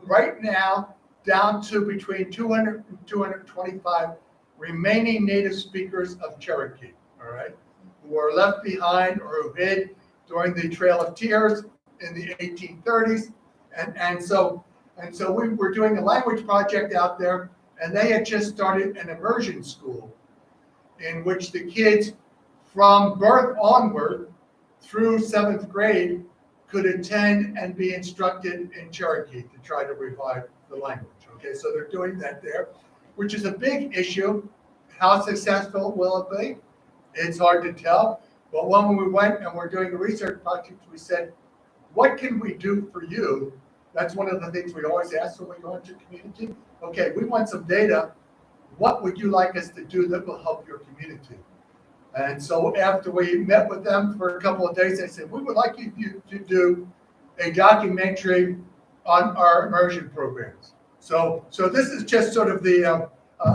right now, down to between 200 and 225 remaining native speakers of Cherokee, all right, who were left behind or who hid during the Trail of Tears in the 1830s. And so we were doing a language project out there, and they had just started an immersion school in which the kids from birth onward through 7th grade could attend and be instructed in Cherokee to try to revive the language. Okay, so they're doing that there, which is a big issue. How successful will it be? It's hard to tell. But when we went and we're doing a research project, we said, what can we do for you? That's one of the things we always ask when we go into community. Okay, we want some data. What would you like us to do that will help your community? And so after we met with them for a couple of days, they said, we would like you to do a documentary on our immersion programs. So this is just sort of the,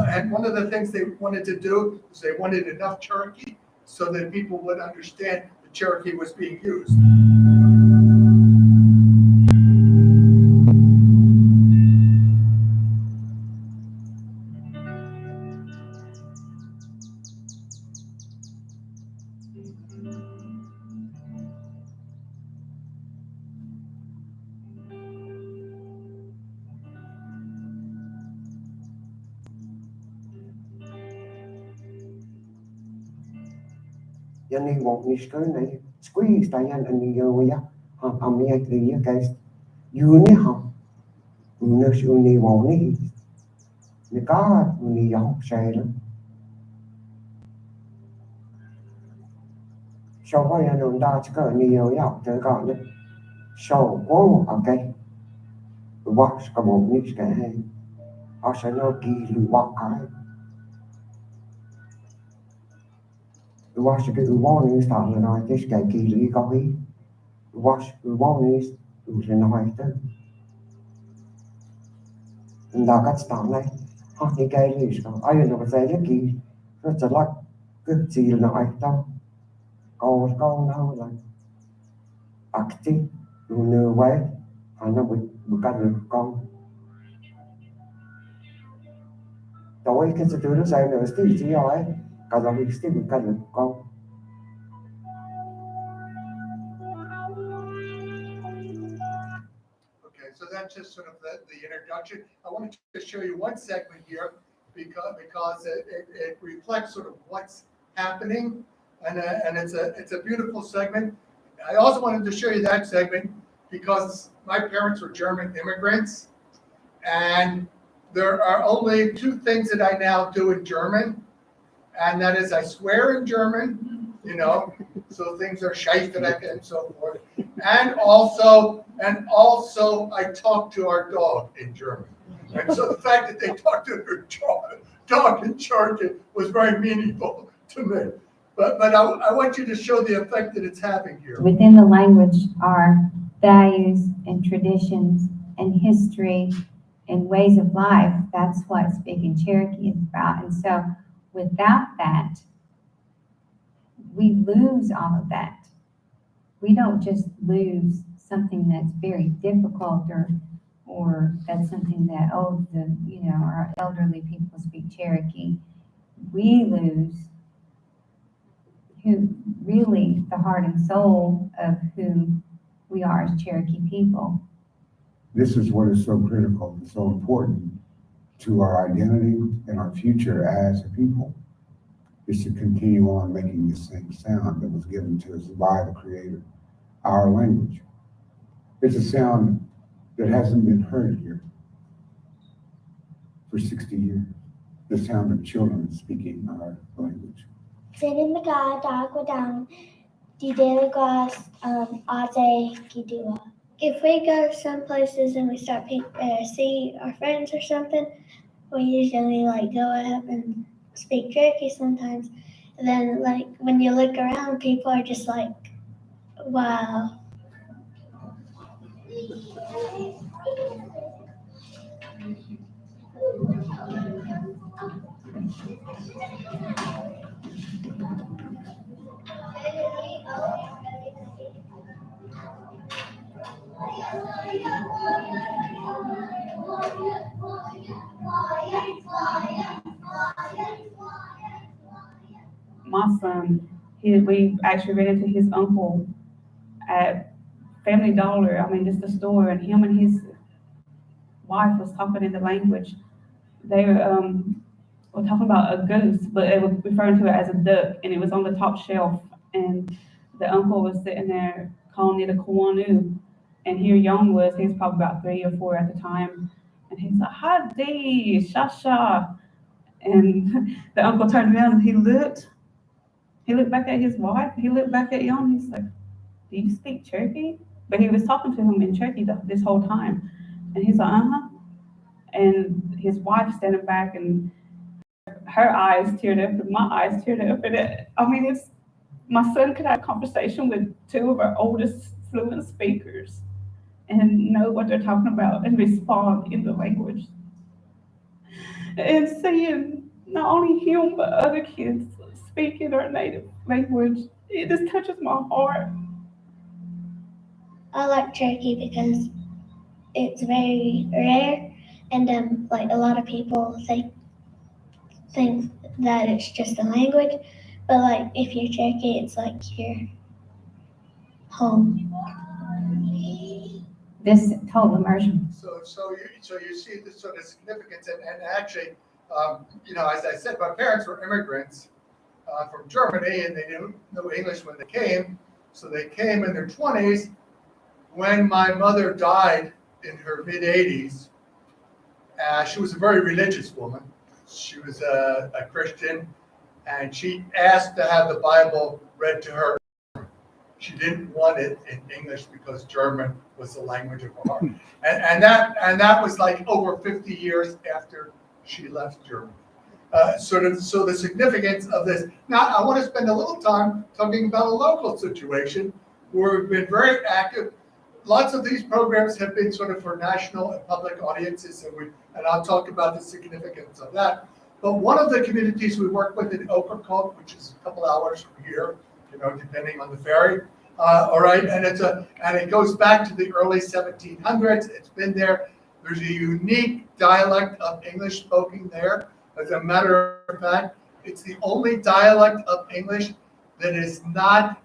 and one of the things they wanted to do is they wanted enough Cherokee so that people would understand the Cherokee was being used. Yani won't ni skønne squeeze der yan and you ya am ya the guys you ni how you ni won't ni the car ni ya share so why ya no da ska ni ya te ka ni so go okay watch ka mo ni ska hai asa no ki lu wa kai wash cái warning is tạo là nói cái kỳ lý có ý wash warning is là nói tới là cách tạo này họ thì cái lý có ai nó có dạy cái kỳ nó chỉ là cái gì là nói đâu câu nào là active nửa quay họ nó bị cắt được con tối cái sự nó dạy nữa tí rồi cả dòng bị stick bị cắt được con. Okay, so that's just sort of the introduction. I wanted to show you one segment here because it reflects sort of what's happening, and it's a beautiful segment. I also wanted to show you that segment because my parents were German immigrants, and there are only 2 things that I now do in German. And that is I swear in German, you know, so things are scheiße and so forth. And also I talk to our dog in German. And so the fact that they talked to their dog in German was very meaningful to me. But I want you to show the effect that it's having here. Within the language are values and traditions and history and ways of life. That's what speaking Cherokee is about. And so without that, we lose all of that. We don't just lose something that's very difficult or that's something that, oh, our elderly people speak Cherokee. We lose who really the heart and soul of who we are as Cherokee people. This is what is so critical and so important to our identity and our future as a people, is to continue on making the same sound that was given to us by the Creator, our language. It's a sound that hasn't been heard here for 60 years, the sound of children speaking our language. If we go some places and we start see our friends or something, we usually go up and speak Cherokee sometimes. And then when you look around, people are just like, wow. My son, we actually ran into his uncle at Family Dollar, just the store, and him and his wife was talking in the language. They were talking about a goose, but they were referring to it as a duck, and it was on the top shelf, and the uncle was sitting there calling it a kawanu, and here Young was, he was probably about 3 or 4 at the time, and he's like, "Hadi, shasha," and the uncle turned around and he looked back at his wife, he looked back at Young, he's like, "Do you speak Cherokee?" But he was talking to him in Cherokee this whole time, and he's like, "Uh-huh," and his wife standing back, and her eyes teared up, and my eyes teared up, and it's my son could have a conversation with 2 of our oldest fluent speakers and know what they're talking about and respond in the language. And seeing not only him, but other kids speaking our native language, it just touches my heart. I like Cherokee because it's very rare, and a lot of people think that it's just a language, but if you're Cherokee, it's like your home. This total immersion. So you see the sort of significance, and actually, as I said, my parents were immigrants from Germany, and they didn't know English when they came, so they came in their 20s. When my mother died in her mid-80s, she was a very religious woman. She was a Christian, and she asked to have the Bible read to her. She didn't want it in English because German was the language of her heart. And that was over 50 years after she left Germany. So the significance of this. Now, I want to spend a little time talking about a local situation where we've been very active. Lots of these programs have been sort of for national and public audiences, and I'll talk about the significance of that. But one of the communities we work with in Ocracoke, which is a couple hours from here, depending on the ferry, all right, and it goes back to the early 1700s. It's been there. There's a unique dialect of English spoken there. As a matter of fact, it's the only dialect of English that is not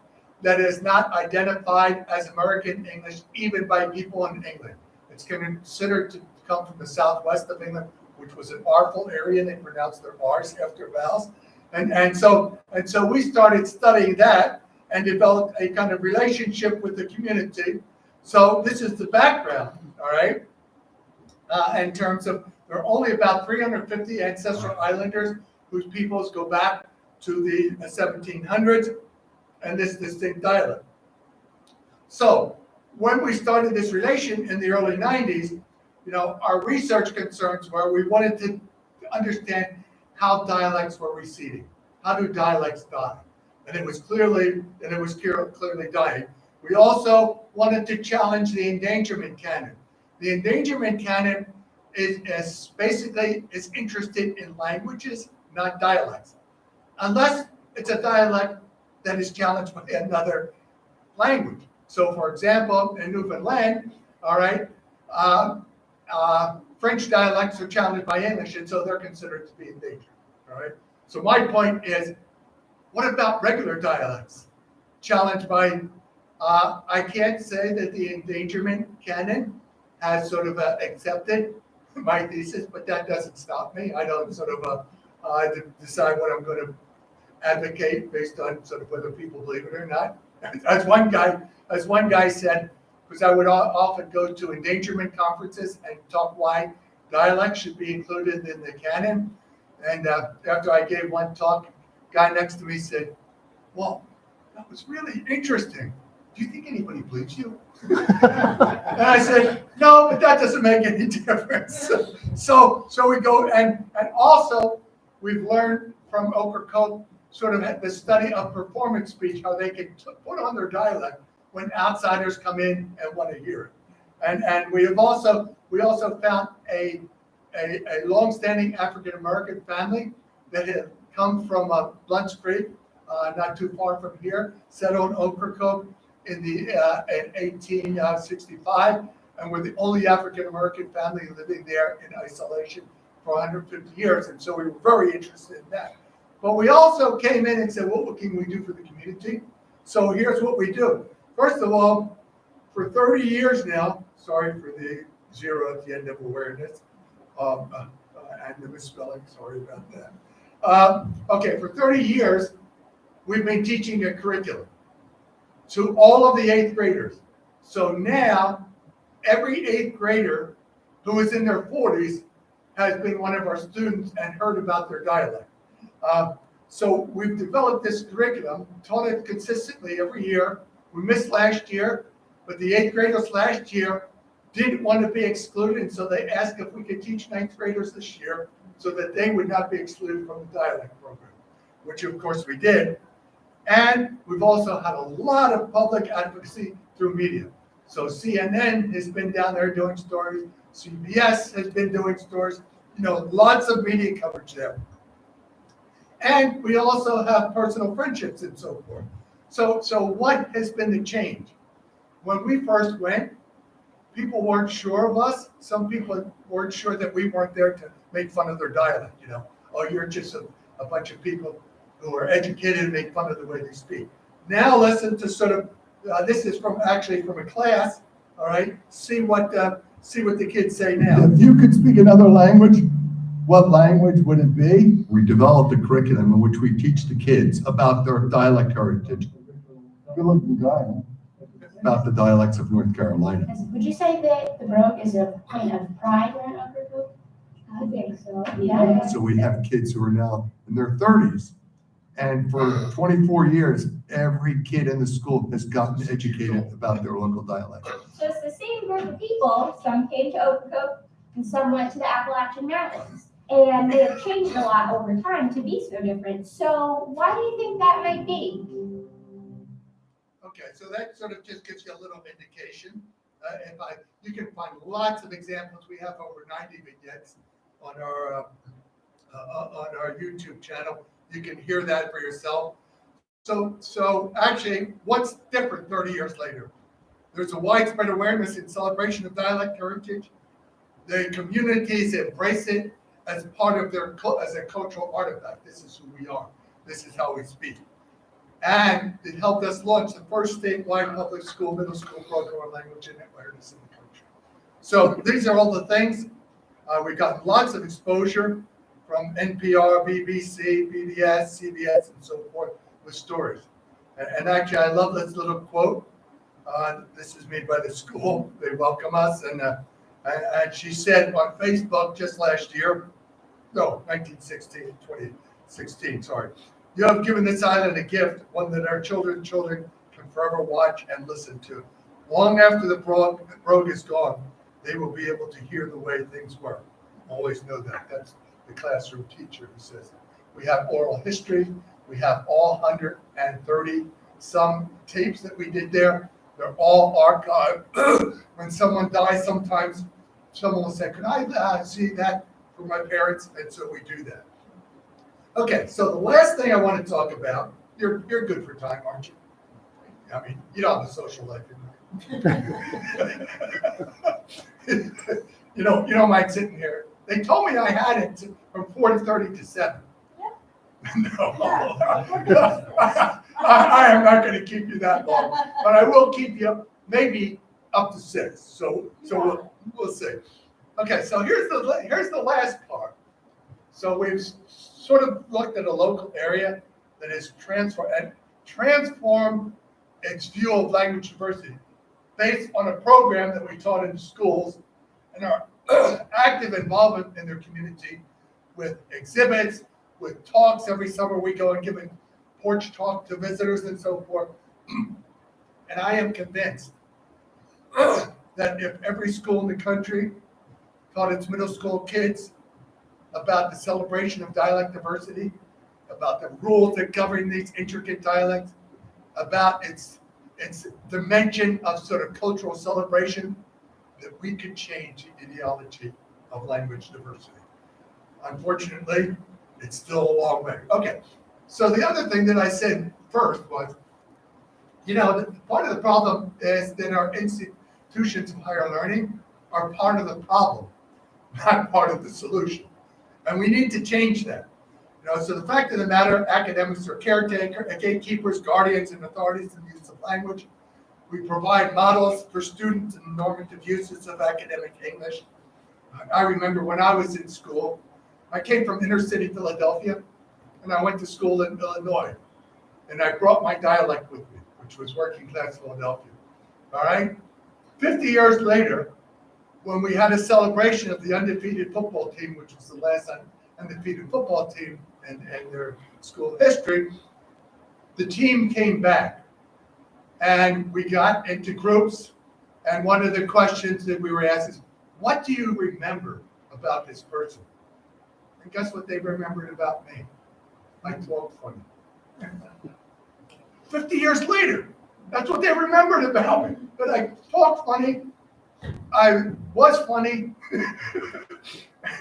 identified as American English, even by people in England. It's considered to come from the southwest of England, which was an artful area. They pronounced their R's after vowels, and so we started studying that and developed a kind of relationship with the community. So this is the background, all right. In terms of, there are only about 350 ancestral islanders whose peoples go back to the 1700s, and this distinct dialect. So when we started this relation in the early 90s, our research concerns were we wanted to understand how dialects were receding. How do dialects die? And it was clearly dying. We also wanted to challenge the endangerment canon. The endangerment canon is basically is interested in languages, not dialects. Unless it's a dialect that is challenged by another language. So for example, in Newfoundland, all right, French dialects are challenged by English, and so they're considered to be endangered, all right? So my point is, what about regular dialects challenged by, I can't say that the endangerment canon has sort of accepted my thesis, but that doesn't stop me. I don't sort of decide what I'm going to advocate based on sort of whether people believe it or not. As one guy said, because I would often go to endangerment conferences and talk why dialect should be included in the canon. And after I gave one talk, guy next to me said, "Well, that was really interesting. Do you think anybody believes you?" And I said, "No, but that doesn't make any difference." So we go, and also we've learned from Ocracoke sort of the study of performance speech, how they can put on their dialect when outsiders come in and want to hear it. And we also found a long-standing African American family that had come from Blunt's Creek, not too far from here, settled in Ocracoke in 1865, and we're the only African American family living there in isolation for 150 years. And so we were very interested in that. But we also came in and said, well, what can we do for the community? So here's what we do. First of all, for 30 years now, sorry for the zero at the end of awareness, and the misspelling, sorry about that. Okay, for 30 years, we've been teaching a curriculum to all of the 8th graders. So now, every 8th grader who is in their 40s has been one of our students and heard about their dialect. So we've developed this curriculum, taught it consistently every year. We missed last year, but the 8th graders last year didn't want to be excluded, and so they asked if we could teach 9th graders this year so that they would not be excluded from the dialect program, which of course we did. And we've also had a lot of public advocacy through media. So CNN has been down there doing stories, CBS has been doing stories, lots of media coverage there. And we also have personal friendships and so forth. So what has been the change? When we first went, people weren't sure of us. Some people weren't sure that we weren't there to make fun of their dialect, Oh, you're just a bunch of people who are educated and make fun of the way they speak. Now listen to sort of, this is from a class, all right? See what the kids say now. If you could speak another language, what language would it be? We developed a curriculum in which we teach the kids about their dialect heritage. Good looking guy. About the dialects of North Carolina. Would you say that the Brogue is a point of pride here in Ocracoke? I think so. Yeah. So we have kids who are now in their 30s. And for 24 years, every kid in the school has gotten educated about their local dialect. So it's the same group of people. Some came to Ocracoke and some went to the Appalachian Mountains. And they have changed a lot over time to be so different. So why do you think that might be? Okay, so that sort of just gives you a little indication. You can find lots of examples. We have over 90 vignettes on our YouTube channel. You can hear that for yourself. So actually, what's different 30 years later? There's a widespread awareness and celebration of dialect heritage. The communities embrace it as part of as a cultural artifact. This is who we are. This is how we speak. And it helped us launch the first statewide public school, middle school program on language and awareness in the country. So these are all the things. We got lots of exposure from NPR, BBC, PBS, CBS, and so forth with stories. And actually, I love this little quote. This is made by the school. They welcome us. And she said on Facebook just last year, 2016, sorry. You have given this island a gift, one that our children can forever watch and listen to. Long after the Brogue is gone, they will be able to hear the way things were. Always know that. That's the classroom teacher who says it. We have oral history. We have all 130 some tapes that we did there. They're all archived. When someone dies, sometimes someone will say, could I see that for my parents? And so we do that. Okay, so the last thing I want to talk about, you're good for time, aren't you? I mean, you don't have a social life, you don't mind sitting here. They told me I had it from 4:30 to 7. No, I am not going to keep you that long, but I will keep you maybe up to 6. So we'll see. Okay, so here's the last part. So we've sort of looked at a local area that has transformed its view of language diversity based on a program that we taught in schools and our active involvement in their community with exhibits, with talks. Every summer we go and give a porch talk to visitors and so forth. And I am convinced that if every school in the country taught its middle school kids about the celebration of dialect diversity, about the rules that govern these intricate dialects, about its dimension of sort of cultural celebration, that we could change the ideology of language diversity. Unfortunately, it's still a long way. Okay, so the other thing that I said first was, part of the problem is that our institutions of higher learning are part of the problem, not part of the solution. And we need to change that. So the fact of the matter, academics are gatekeepers, guardians, and authorities in the use of language. We provide models for students and normative uses of academic English. I remember when I was in school, I came from inner city Philadelphia, and I went to school in Illinois. And I brought my dialect with me, which was working class Philadelphia. All right? 50 years later, when we had a celebration of the undefeated football team, which was the last undefeated football team in their school history, the team came back. And we got into groups, and one of the questions that we were asked is, what do you remember about this person? And guess what they remembered about me? I talked funny. 50 years later, that's what they remembered about me. That I talked funny, I was funny,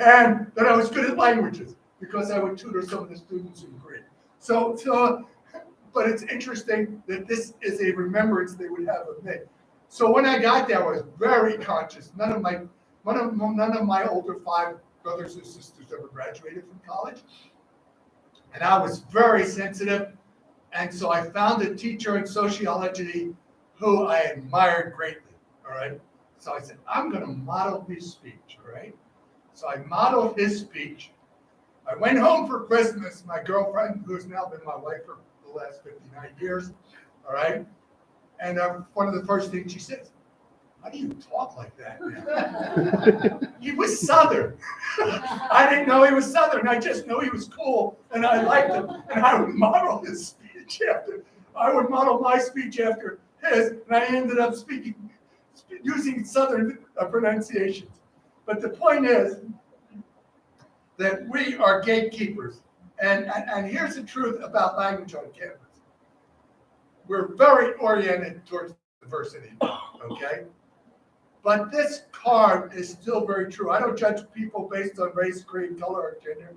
and that I was good at languages because I would tutor some of the students in Greek. But it's interesting that this is a remembrance they would have of me. So when I got there, I was very conscious. None of my older 5 brothers and sisters ever graduated from college. And I was very sensitive. And so I found a teacher in sociology who I admired greatly, all right? So I said, I'm going to model his speech, all right? So I modeled his speech. I went home for Christmas. My girlfriend, who's now been my wife for the last 59 years, all right? And one of the first things she says, how do you talk like that? He was Southern. I didn't know he was Southern. I just knew he was cool, and I liked him. And I would model his speech after. I would model my speech after his, and I ended up using Southern pronunciations. But the point is that we are gatekeepers. And here's the truth about language on campus. We're very oriented towards diversity, okay? But this card is still very true. I don't judge people based on race, creed, color, or gender.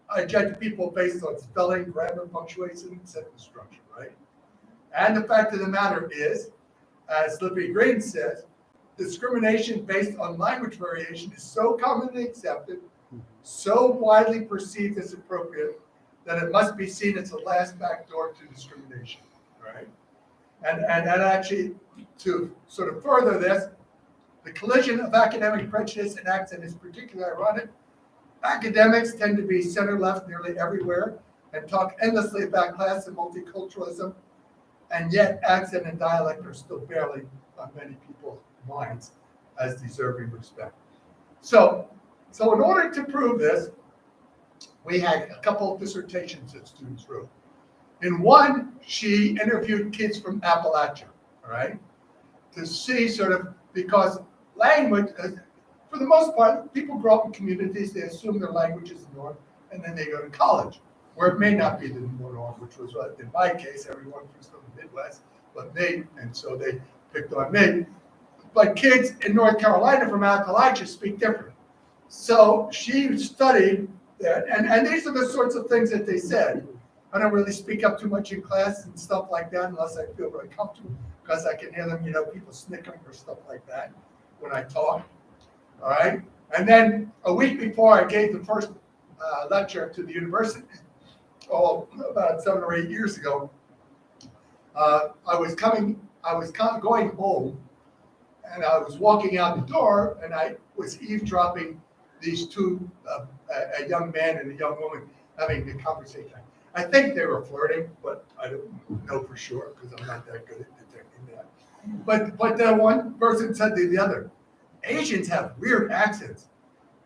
I judge people based on spelling, grammar, punctuation, and sentence structure, right? And the fact of the matter is, as Libby Green says, discrimination based on language variation is so commonly accepted, so widely perceived as appropriate, that it must be seen as the last backdoor to discrimination, right? And actually, to sort of further this, the collision of academic prejudice and accent is particularly ironic. Academics tend to be center-left nearly everywhere and talk endlessly about class and multiculturalism, and yet accent and dialect are still barely on many people's minds as deserving respect. So in order to prove this, we had a couple of dissertations that students wrote. In one, she interviewed kids from Appalachia, all right, to see sort of, because language, for the most part, people grow up in communities, they assume their language is the norm, and then they go to college, where it may not be the norm, which was, in my case, everyone was from the Midwest, but me, and so they picked on me. but kids in North Carolina from Appalachia speak different. So she studied that, and these are the sorts of things that they said. I don't really speak up too much in class and stuff like that unless I feel very comfortable, because I can hear them, people snickering or stuff like that when I talk. All right. And then a week before I gave the first lecture to the university, about 7 or 8 years ago, I was going home, and I was walking out the door, and I was eavesdropping these two, a young man and a young woman, having a conversation. I think they were flirting, but I don't know for sure because I'm not that good at detecting that. But then one person said to the other, Asians have weird accents.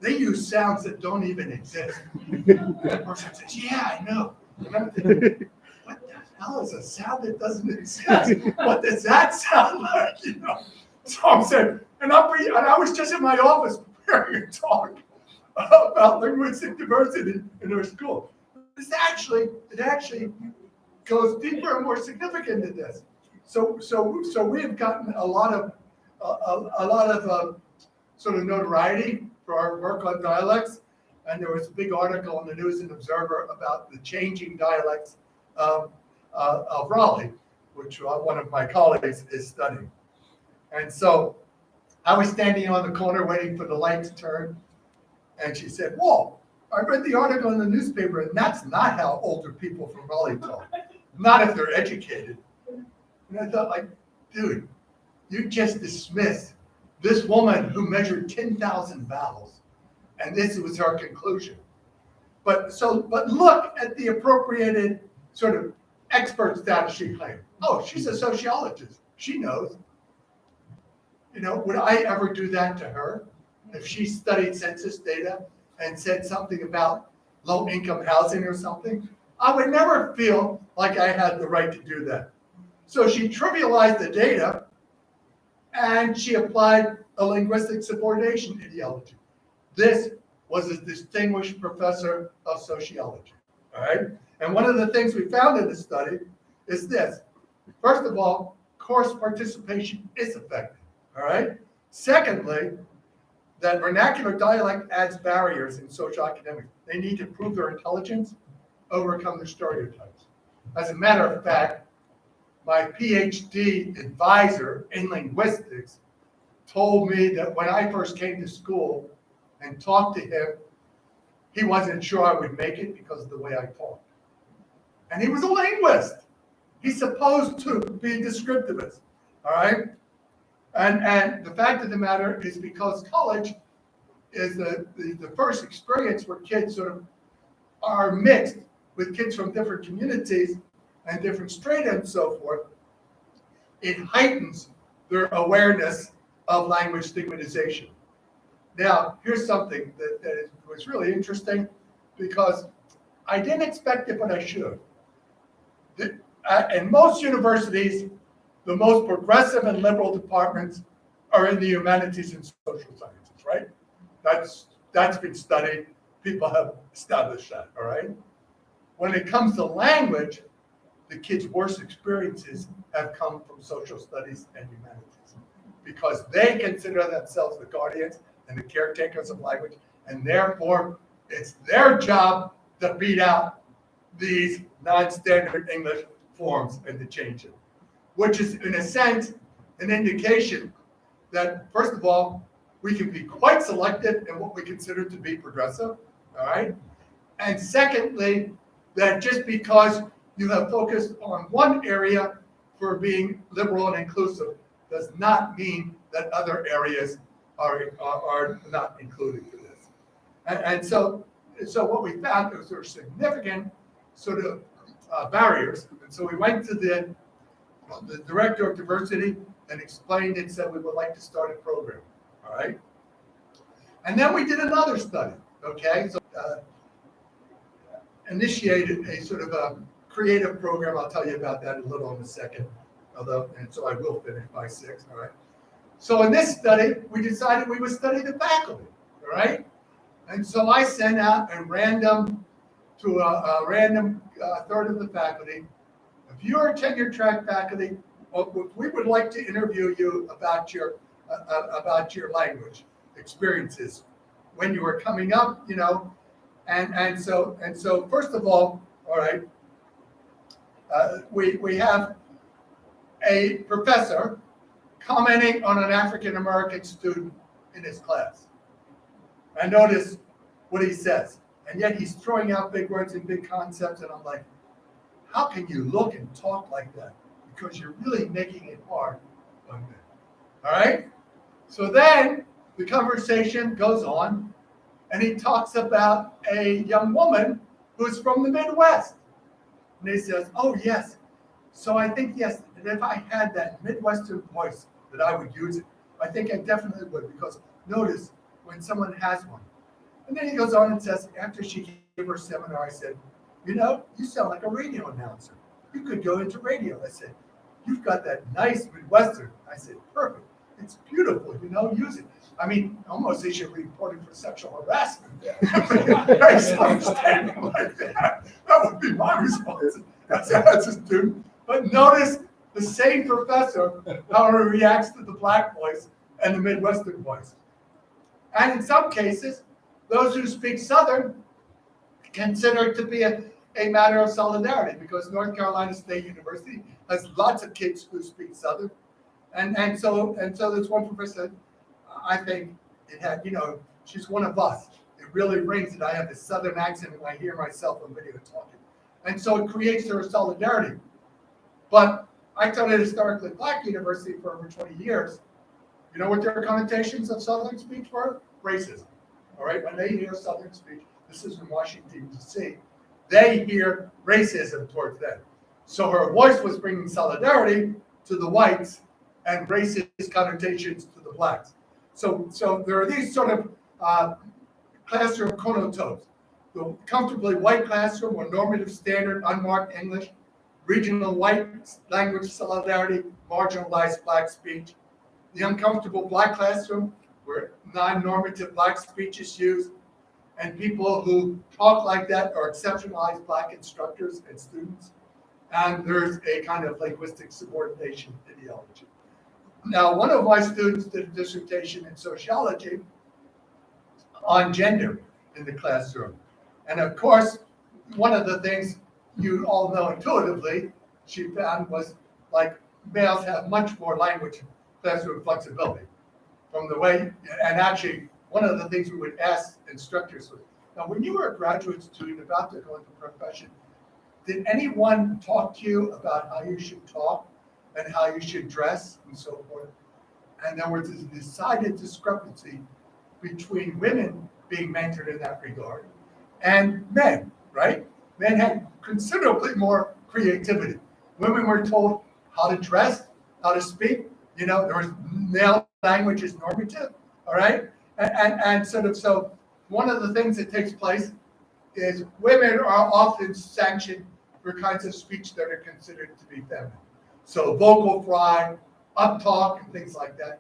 They use sounds that don't even exist. That person says, yeah, I know. And I'm thinking, what the hell is a sound that doesn't exist? What does that sound like? So I'm saying, and I was just in my office preparing a talk about linguistic diversity in our school. It actually goes deeper and more significant than this. So we have gotten a lot of sort of notoriety for our work on dialects, and there was a big article in the News and Observer about the changing dialects of Raleigh, which one of my colleagues is studying. And so I was standing on the corner waiting for the light to turn, and she said, Walt, I read the article in the newspaper, and that's not how older people from Raleigh talk. Not if they're educated. And I thought, like, dude, you just dismissed this woman who measured 10,000 vowels, and this was her conclusion. But look at the appropriated sort of expert status she claimed. Oh, she's a sociologist. She knows. Would I ever do that to her if she studied census data and said something about low-income housing or something? I would never feel like I had the right to do that. So she trivialized the data, and she applied a linguistic subordination ideology. This was a distinguished professor of sociology, all right? And one of the things we found in the study is this. First of all, course participation is effective, all right? Secondly, that vernacular dialect adds barriers in social academics. They need to prove their intelligence, overcome their stereotypes. As a matter of fact, my PhD advisor in linguistics told me that when I first came to school and talked to him, he wasn't sure I would make it because of the way I talked. And he was a linguist. He's supposed to be a descriptivist, all right? And the fact of the matter is, because college is the first experience where kids sort of are mixed with kids from different communities and different strata and so forth, it heightens their awareness of language stigmatization. Now, here's something that was really interesting, because I didn't expect it, but I should. In most universities, the most progressive and liberal departments are in the humanities and social sciences, right? That's been studied. People have established that, all right? When it comes to language, the kids' worst experiences have come from social studies and humanities, because they consider themselves the guardians and the caretakers of language, and therefore it's their job to beat out these non-standard English forms and to change it, which is, in a sense, an indication that, first of all, we can be quite selective in what we consider to be progressive, all right? And secondly, that just because you have focused on one area for being liberal and inclusive does not mean that other areas are not included for this. And so what we found was there were significant sort of barriers. And so we went to the director of diversity and explained and said we would like to start a program, all right? And then we did another study, okay? So initiated a sort of a creative program. I'll tell you about that a little in a second, and so I will finish by 6, all right? So in this study, we decided we would study the faculty, all right? And so I sent out a random third of the faculty. If you're a tenure track faculty, we would like to interview you about your about your language experiences when you were coming up, you know, and so first of all right, we have a professor commenting on an African American student in his class. And notice what he says, and yet he's throwing out big words and big concepts, and I'm like, how can you look and talk like that? Because you're really making it hard on me. All right? So then the conversation goes on, and he talks about a young woman who's from the Midwest. And he says, oh, yes. So I think, yes, and if I had that Midwestern voice, that I would use it. I think I definitely would, because notice when someone has one. And then he goes on and says, after she gave her seminar, I said, you know, you sound like a radio announcer. You could go into radio. I said, you've got that nice Midwestern. I said, perfect. It's beautiful, you know, use it. I mean, almost they should be reporting for sexual harassment. Nice understanding like that. That would be my response as a student. But notice the same professor, how he reacts to the black voice and the Midwestern voice. And in some cases, those who speak Southern consider it to be a matter of solidarity, because North Carolina State University has lots of kids who speak Southern. And so this one professor said, I think it had, you know, she's one of us. It really rings that I have this Southern accent and I hear myself on video talking. And so it creates their solidarity. But I taught at a historically black university for over 20 years. You know what their connotations of Southern speech were? Racism. All right, when they hear Southern speech, this is in Washington, D.C., they hear racism towards them. So her voice was bringing solidarity to the whites and racist connotations to the blacks. So there are these sort of classroom connotations. The comfortably white classroom or normative standard, unmarked English, regional white language solidarity, marginalized black speech. The uncomfortable black classroom where non-normative black speech is used, and people who talk like that are exceptionalized black instructors and students. And there's a kind of linguistic subordination ideology. Now, one of my students did a dissertation in sociology on gender in the classroom. And of course, one of the things you all know intuitively, she found was like males have much more language classroom flexibility from the way, and actually one of the things we would ask instructors was, now when you were a graduate student about to go into profession, did anyone talk to you about how you should talk and how you should dress and so forth? And there was this decided discrepancy between women being mentored in that regard and men, right? Men had considerably more creativity. Women were told how to dress, how to speak. You know, there was male language is normative, all right? And sort of, so one of the things that takes place is women are often sanctioned for kinds of speech that are considered to be feminine. So vocal fry, uptalk, and things like that.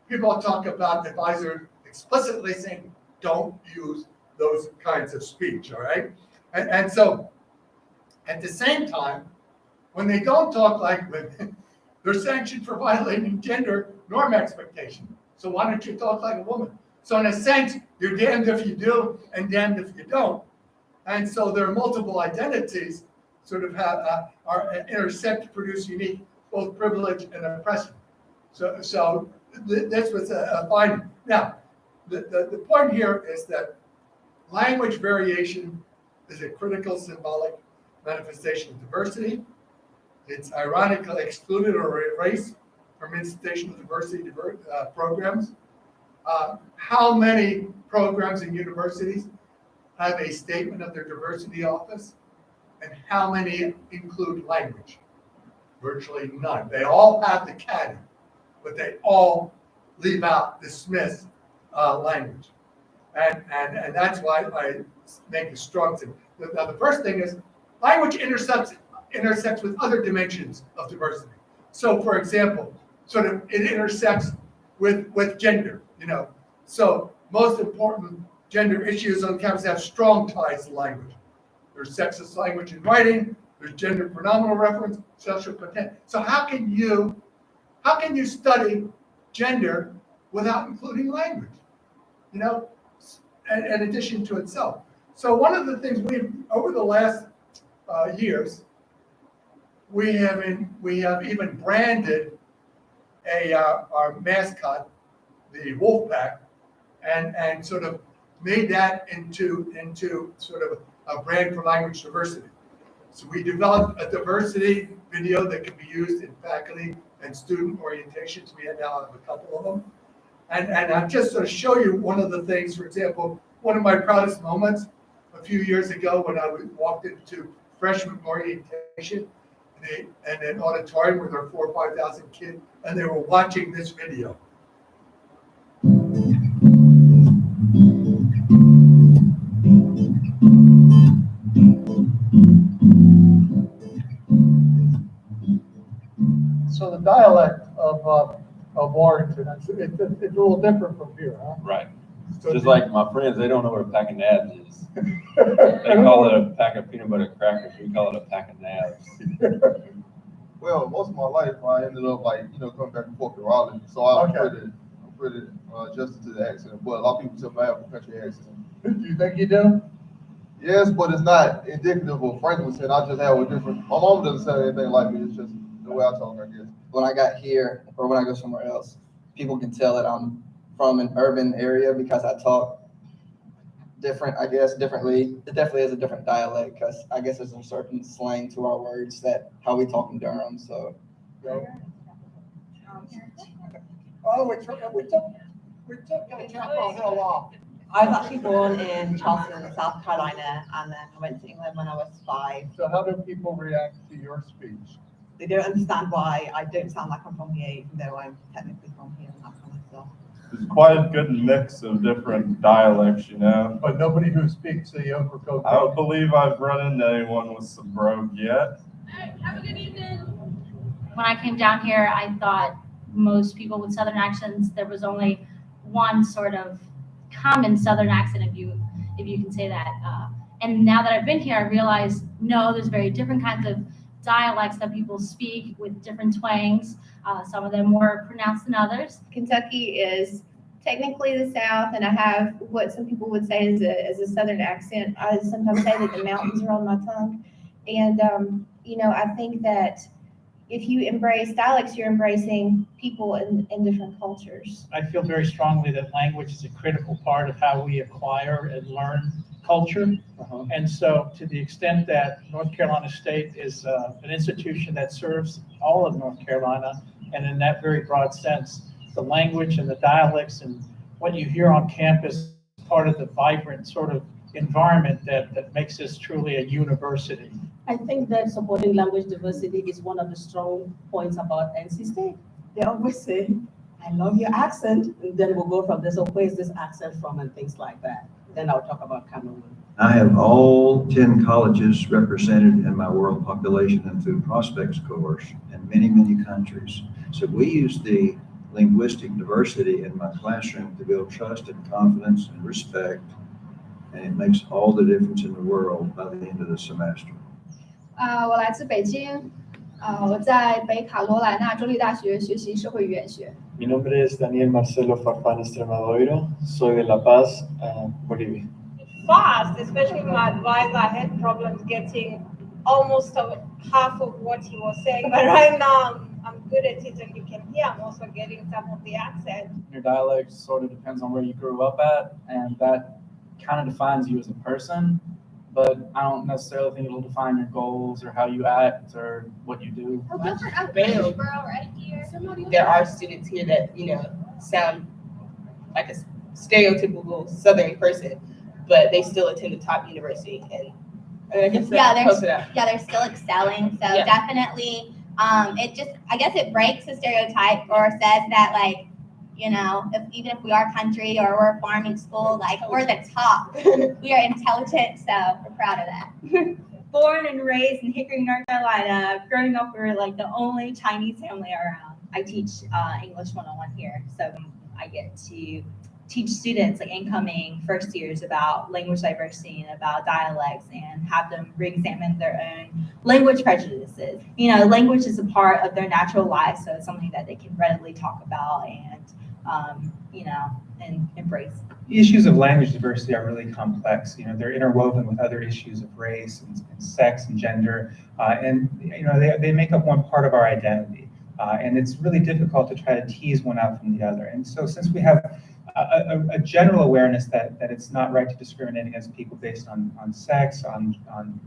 People talk about advisors explicitly saying, don't use those kinds of speech, all right? And so at the same time, when they don't talk like women, they're sanctioned for violating gender norm expectation. So why don't you talk like a woman? So in a sense, you're damned if you do and damned if you don't. And so there are multiple identities sort of have are intersect to produce unique both privilege and oppression. So this was a finding. Now, the point here is that language variation is a critical symbolic manifestation of diversity. It's ironically excluded or erased from institutional diversity programs. How many programs and universities have a statement of their diversity office? And how many include language? Virtually none. They all have the caddy, but they all leave out, dismiss language. And that's why I make a strong thing. Now, the first thing is language intersects with other dimensions of diversity. So, for example, sort of it intersects with gender, you know. So most important gender issues on campus have strong ties to language. There's sexist language in writing, there's gender pronominal reference, social content. So how can you study gender without including language, you know, in addition to itself. So one of the things over the last years, we have even branded our mascot, the wolf pack, and sort of made that into sort of a brand for language diversity. So we developed a diversity video that can be used in faculty and student orientations. We now have a couple of them. And I'll just sort of show you one of the things. For example, one of my proudest moments a few years ago when I walked into freshman orientation in an auditorium with our 4,000 or 5,000 kids, and they were watching this video. So the dialect of Warrington, it's a little different from here, huh? Right. Just like my friends, they don't know what a pack of nabs is. They call it a pack of peanut butter crackers. We call it a pack of nabs. Well, most of my life, I ended up coming back and forth to Raleigh, so I'm pretty adjusted to the accent. But a lot of people tell me I have a country accent. Do you think you do? Yes, but it's not indicative of Franklin's accent. I just have a different. My mom doesn't sound anything like me. It's just the way I talk, I guess. When I got here or when I go somewhere else, people can tell that I'm from an urban area because I talk different, I guess, differently. It definitely is a different dialect because I guess there's a certain slang to our words that how we talk in Durham. So. Oh, we took Chapel Hill off. I was actually born in Charleston, South Carolina, and then I went to England when I was 5. So how do people react to your speech? They don't understand why I don't sound like I'm from here, even though I'm technically from here and that kind of stuff. There's quite a good mix of different dialects, you know. But nobody who speaks the Okokoto. I don't believe I've run into anyone with some brogue yet. Hey, have a good evening. When I came down here, I thought most people with Southern accents, there was only one sort of common Southern accent, if you can say that. And now that I've been here, I realize, no, there's very different kinds of dialects that people speak with different twangs. Some of them more pronounced than others. Kentucky is technically the South, and I have what some people would say is a Southern accent. I sometimes say that the mountains are on my tongue. And, I think that if you embrace dialects, you're embracing people in different cultures. I feel very strongly that language is a critical part of how we acquire and learn culture. And so to the extent that North Carolina State is an institution that serves all of North Carolina, and in that very broad sense, the language and the dialects and what you hear on campus is part of the vibrant sort of environment that makes this truly a university. I think that supporting language diversity is one of the strong points about NC State. They always say, I love your accent, and then we'll go from this, so where's this accent from, and things like that. Then I'll talk about Cameroon. I have all 10 colleges represented in my world population and through prospects course in many, many countries. So we use the linguistic diversity in my classroom to build trust and confidence and respect, and it makes all the difference in the world by the end of the semester. 我来自北京，我在北卡罗来纳州立大学学习社会语言学。Mi nombre es Daniel Marcelo Farfán Estremadoiro. Soy de La Paz, Bolivia. Fast, especially my advisor, I had problems getting almost half of what he was saying, but right now I'm good at it, and you can hear I'm also getting some of the accent. Your dialect sort of depends on where you grew up at, and that kind of defines you as a person. But I don't necessarily think it'll define your goals or how you act or what you do. There are students here that, sound like a stereotypical Southern person, but they still attend the top university. And I guess they're still excelling. So Yeah. definitely, I guess it breaks the stereotype or says that even if we are country or we're a farming school, we're the top. We are intelligent, so we're proud of that. Born and raised in Hickory, North Carolina. Growing up, we were the only Chinese family around. I teach English 101 here, so I get to teach students, incoming first years, about language diversity and about dialects, and have them re-examine their own language prejudices. Language is a part of their natural life, so it's something that they can readily talk about and and embrace. The issues of language diversity are really complex. They're interwoven with other issues of race and sex and gender, and they make up one part of our identity. And it's really difficult to try to tease one out from the other. And so, since we have a general awareness that it's not right to discriminate against people based on sex, on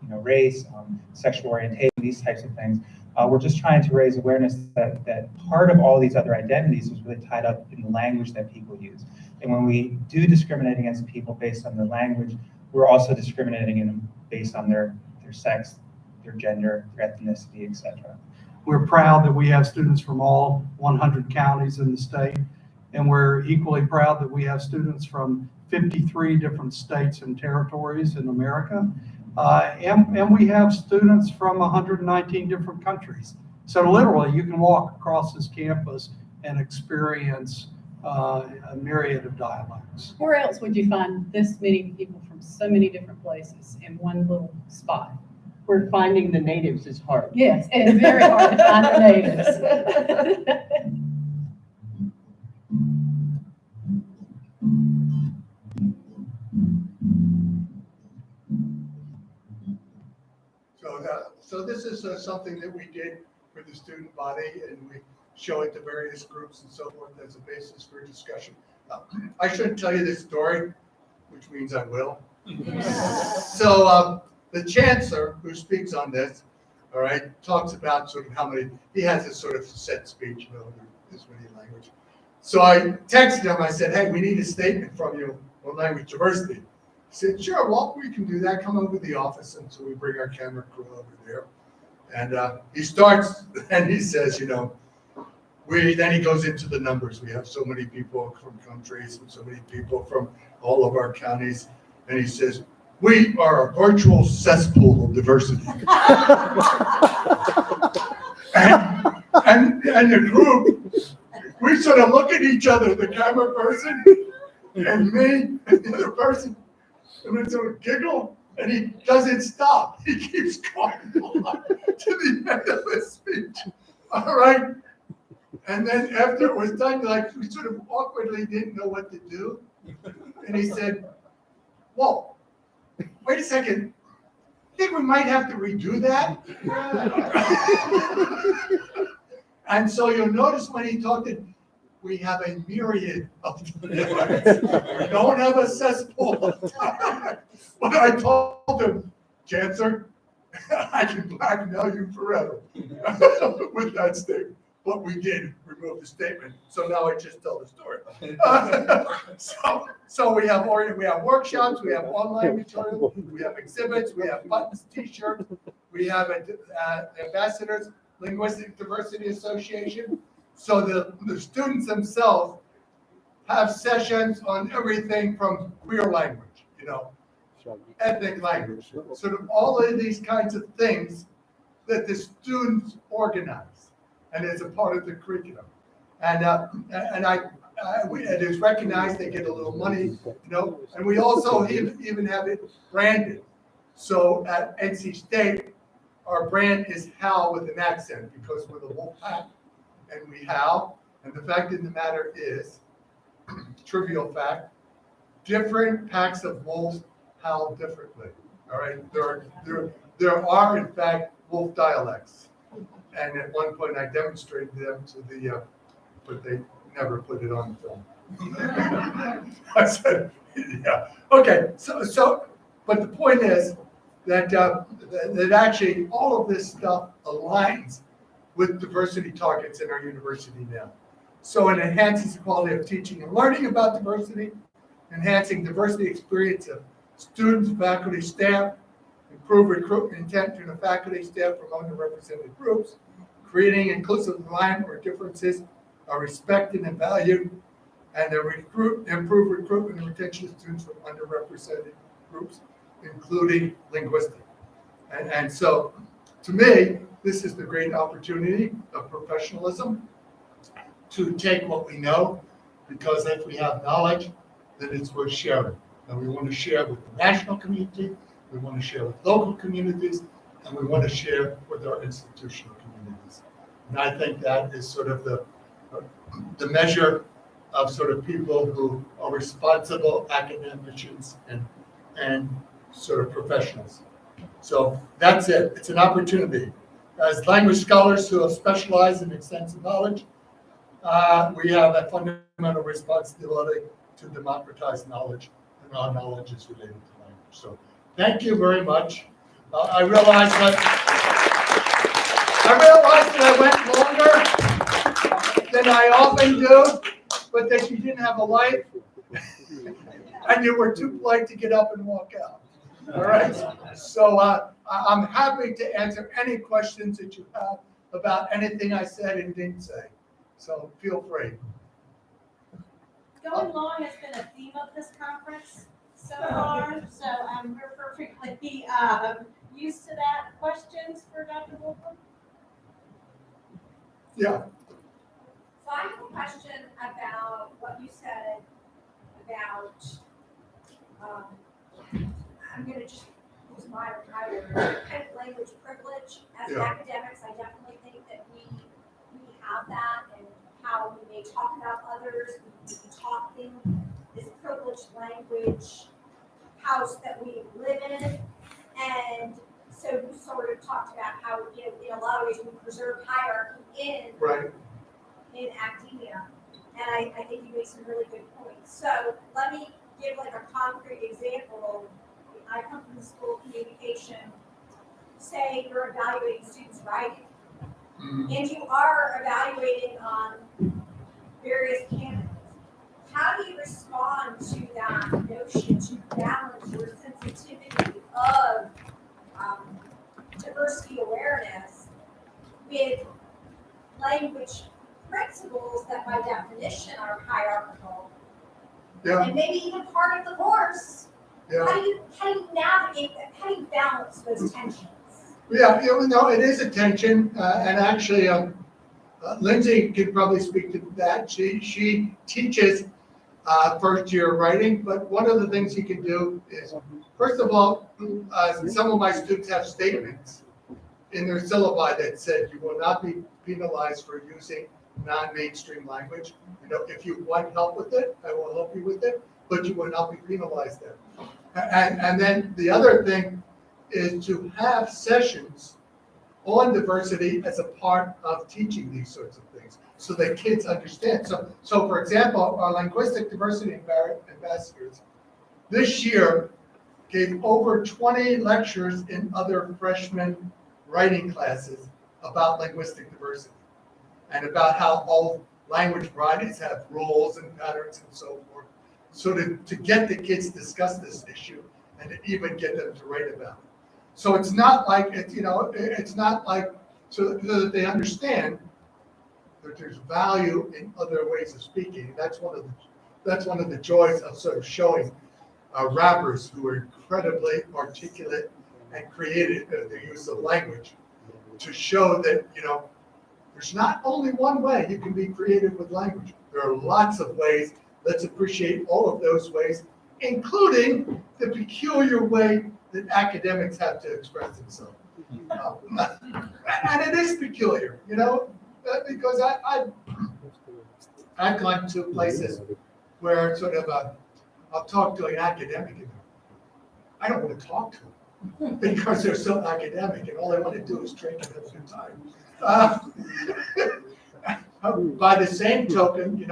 race, on sexual orientation, these types of things, we're just trying to raise awareness that part of all these other identities is really tied up in the language that people use. And when we do discriminate against people based on their language, we're also discriminating in them based on their sex, their gender, their ethnicity, etc. We're proud that we have students from all 100 counties in the state, and we're equally proud that we have students from 53 different states and territories in America, and we have students from 119 different countries. So literally, you can walk across this campus and experience a myriad of dialects. Where else would you find this many people from so many different places in one little spot? Where finding the natives is hard. Yes, and it's very hard to find the natives. So this is something that we did for the student body, and we show it to various groups and so forth as a basis for discussion. I shouldn't tell you this story, which means I will. So the chancellor who speaks on this, all right, talks about sort of how many, he has this sort of set speech, this many language. So I texted him, I said, hey, we need a statement from you on language diversity. He said, sure, Walt, we can do that. Come over to the office. And so we bring our camera crew over there. And he starts, and he says, then he goes into the numbers. We have so many people from countries and so many people from all of our counties. And he says, we are a virtual cesspool of diversity. and the group, we sort of look at each other, the camera person and me and the other person, and we sort of giggle, and he doesn't stop. He keeps going on to the end of his speech. All right. And then after it was done, we sort of awkwardly didn't know what to do. And he said, whoa, wait a second. I think we might have to redo that. And so you'll notice when he talked, we have a myriad of dialects. We don't have a cesspool of dialects. But I told him, Chancellor, I can blackmail you forever with that statement. But we did remove the statement, so now I just tell the story. So we have workshops, we have online material, we have exhibits, we have buttons, T-shirts, we have ambassadors, Linguistic Diversity Association. So the students themselves have sessions on everything from queer language, ethnic language, sort of all of these kinds of things that the students organize. And it's a part of the curriculum, and it is recognized. They get a little money, and we also even have it branded. So at NC State, our brand is Hal with an accent because we're the Wolf Pack, and we howl. And the fact of the matter is, trivial fact, different packs of wolves howl differently. All right, there are in fact wolf dialects. And at one point, I demonstrated them to but they never put it on film. I said, yeah, okay. So, but the point is that that actually all of this stuff aligns with diversity targets in our university now. So it enhances the quality of teaching and learning about diversity, enhancing diversity experience of students, faculty, staff, improve recruitment intent to the faculty, staff from underrepresented groups, creating inclusive environment where differences are respected and valued, and improve recruitment and retention of students from underrepresented groups, including linguistic. And so, to me, this is the great opportunity of professionalism to take what we know, because if we have knowledge, then it's worth sharing. And we want to share with the national community, we want to share with local communities, and we want to share with our institutional communities. And I think that is sort of the measure of sort of people who are responsible academicians and sort of professionals. So that's it. It's an opportunity. As language scholars who have specialized in extensive knowledge, we have a fundamental responsibility to democratize knowledge, and our knowledge is related to language. So thank you very much. I realize that I went longer than I often do, but that you didn't have a life and you were too polite to get up and walk out. All right. So I'm happy to answer any questions that you have about anything I said and didn't say. So feel free. Going long has been a theme of this conference so far, so we're perfectly used to that. Questions for Dr. Wolfram? Yeah. So I have a question about what you said about, I'm going to just use my word, kind of language privilege. As academics, I definitely think that we have that, and how we may talk about others, we talk in this privileged language house that we live in. And so you sort of talked about how, in a lot of ways we preserve hierarchy in academia. And I think you made some really good points. So let me give like a concrete example. I come from the School of Communication. Say you're evaluating students' writing. And you are evaluating on various candidates. How do you respond to that notion to balance your sensitivity of diversity awareness with language principles that by definition are hierarchical, and maybe even part of the course? How do you navigate that? How do you balance those tensions? Yeah, it is a tension, and actually, Lindsay could probably speak to that. She teaches first year writing, but one of the things you can do is, first of all, some of my students have statements in their syllabi that said you will not be penalized for using non-mainstream language. If you want help with it, I will help you with it, but you will not be penalized there. And then the other thing is to have sessions on diversity as a part of teaching these sorts of things, so that kids understand. So for example, our linguistic diversity ambassadors this year gave over 20 lectures in other freshman writing classes about linguistic diversity, and about how all language varieties have rules and patterns and so forth. So to get the kids to discuss this issue and to even get them to write about it. So it's not like, it's not like, so that they understand that there's value in other ways of speaking. That's one of the joys of sort of showing rappers who are incredibly articulate and creative in the use of language, to show that, there's not only one way you can be creative with language. There are lots of ways. Let's appreciate all of those ways, including the peculiar way that academics have to express themselves. And it is peculiar, because I've gone to places where sort of I'll talk to an academic and I don't want to talk to them because they're so academic and all they want to do is drink and have a good time. By the same token,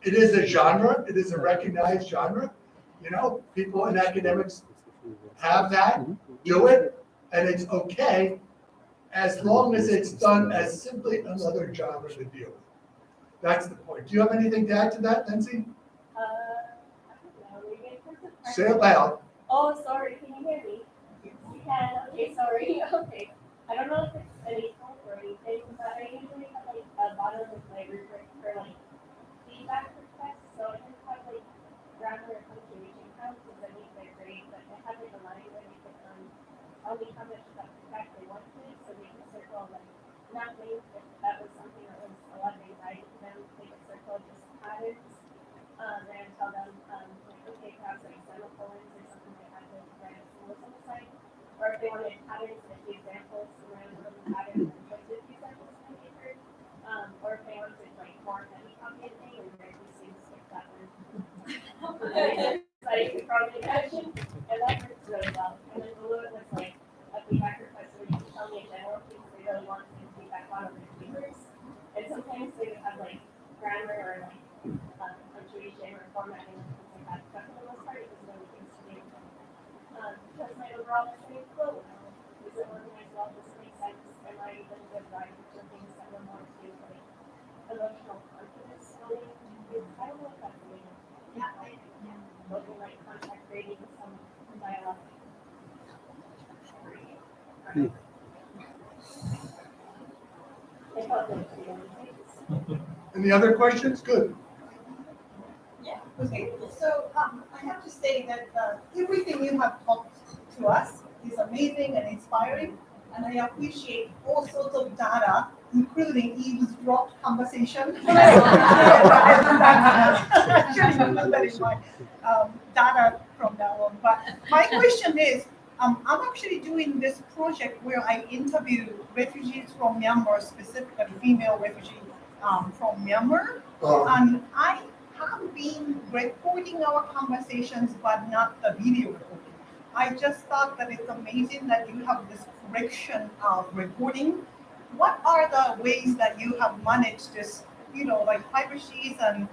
it is a genre, it is a recognized genre. People in academics have that, do it, and it's okay, as long as it's done as simply another genre to deal with. That's the point. Do you have anything to add to that, Lindsay? I don't know. Say it loud. Oh, sorry. Can you hear me? You can. Okay, sorry. Okay. I don't know if it's an equal or anything, but I usually have like a bottom of my rubric for like feedback requests. So I just have like grammar and punctuation counts because I think they're great. But I have like a line where they put how much feedback they want to, so they can circle like not names if that was something that was a lot of anxiety to them. They can circle just patterns. And tell them like, okay, perhaps like semicolons or something like that to write a symbols on the side. Or if they wanted patterns and examples around the patterns and choices examples on paper. Or if they wanted like more heavy copy thing and very see Like, from the action, and that works really well. And then below it was like a feedback request where you can tell me in general things they really want to feedback on other papers. And sometimes they would have like grammar or like punctuation or formatting and things like that. But for the most part, it was really things to do. Because my overall listening flow well, is it organized well, does it make sense? Am I even a good writer for things that were more to like emotional confidence building? I don't know if that's the looking like contact grading some dialogue. I felt like Any other questions? Good. Yeah, okay. So I have to say that everything you have talked to us is amazing and inspiring, and I appreciate all sorts of data, including eavesdropped conversation. Actually, that is my data from that one. But my question is, I'm actually doing this project where I interview refugees from Myanmar, specifically female refugees from Myanmar, and I have been recording our conversations, but not the video recording. I just thought that it's amazing that you have this correction of recording. What are the ways that you have managed this, like privacy and,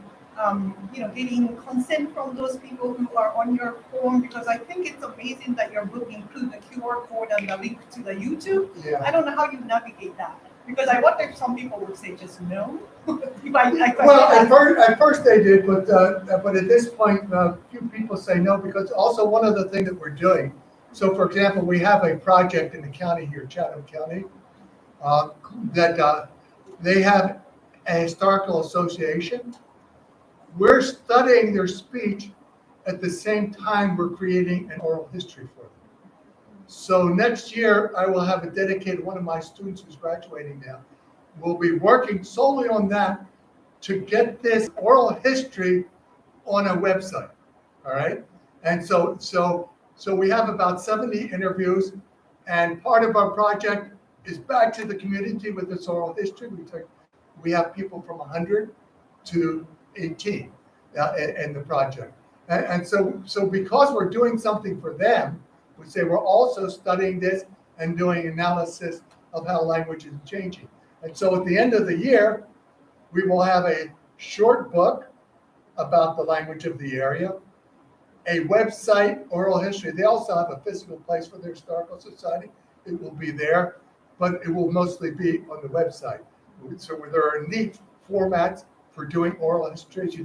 getting consent from those people who are on your form? Because I think it's amazing that your book includes the QR code and the link to the YouTube. Yeah. I don't know how you navigate that. Because I wonder if some people would say just no. At first they did, but at this point, a few people say no, because also one of the things that we're doing. So for example, we have a project in the county here, Chatham County, that they have a historical association. We're studying their speech at the same time we're creating an oral history for them. So next year, I will have a dedicated, one of my students who's graduating now, will be working solely on that to get this oral history on a website, all right? And so we have about 70 interviews, and part of our project is back to the community with this oral history. We have people from 100 to 18 in the project. And so because we're doing something for them, we say we're also studying this and doing analysis of how language is changing. And so at the end of the year, we will have a short book about the language of the area, a website, oral history. They also have a physical place for their historical society. It will be there, but it will mostly be on the website. So there are neat formats for doing oral histories. You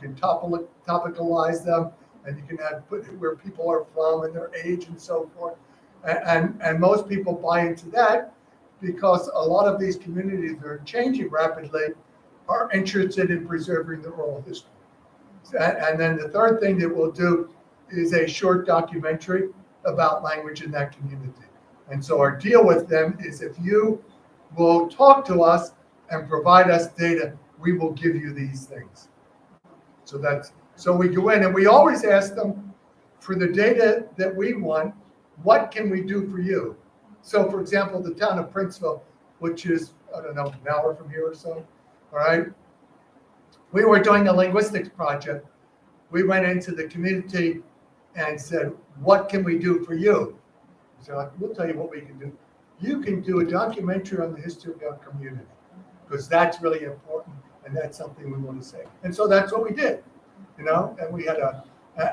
can topicalize them, and you can put where people are from and their age and so forth. And most people buy into that because a lot of these communities that are changing rapidly are interested in preserving their oral history. And then the third thing that we'll do is a short documentary about language in that community. And so our deal with them is if you will talk to us and provide us data, we will give you these things. So we go in and we always ask them for the data that we want, what can we do for you? So for example, the town of Princeville, which is, I don't know, an hour from here or so, all right? We were doing a linguistics project. We went into the community and said, what can we do for you? So we'll tell you what we can do. You can do a documentary on the history of our community, because that's really important, and that's something we want to say. And so that's what we did, and we had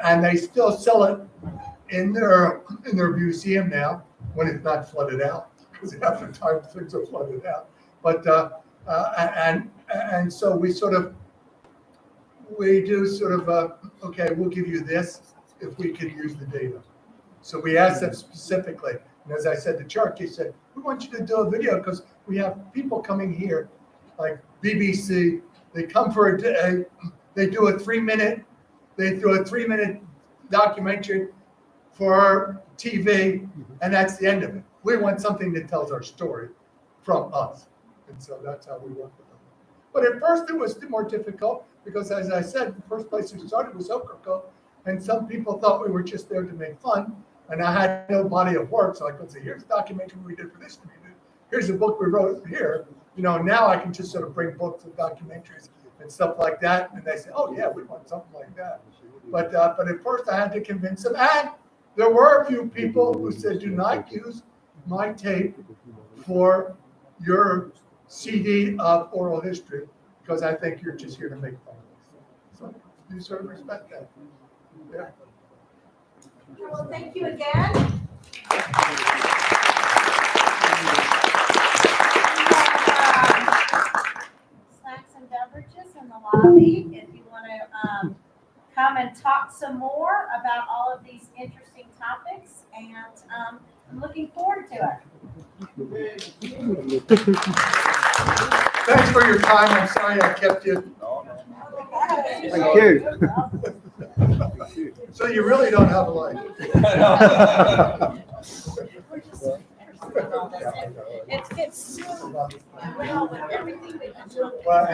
and they still sell it in their museum now when it's not flooded out, because half the time things are flooded out. But and so we do okay, we'll give you this if we can use the data. So we asked them specifically, and as I said to Charlie, said, we want you to do a video because we have people coming here, like BBC, they come for a day, they do a 3-minute documentary for TV, and that's the end of it. We want something that tells our story from us. And so that's how we work with them. But at first it was more difficult because, as I said, the first place we started was Okriko, and some people thought we were just there to make fun, and I had no body of work, so I could say, here's a documentary we did for this community. Here's a book we wrote here. Now I can just sort of bring books and documentaries and stuff like that, and they say, oh yeah, we want something like that. But at first I had to convince them. And there were a few people who said, do not use my tape for your CD of oral history, because I think you're just here to make fun of us. So you sort of respect that. Yeah. Well, thank you again. Snacks and beverages in the lobby, if you want to come and talk some more about all of these interesting topics, and I'm looking forward to it. Thanks for your time. I'm sorry I kept you. Thank you. So you really don't have a life. It fits so well with everything that you do. Well,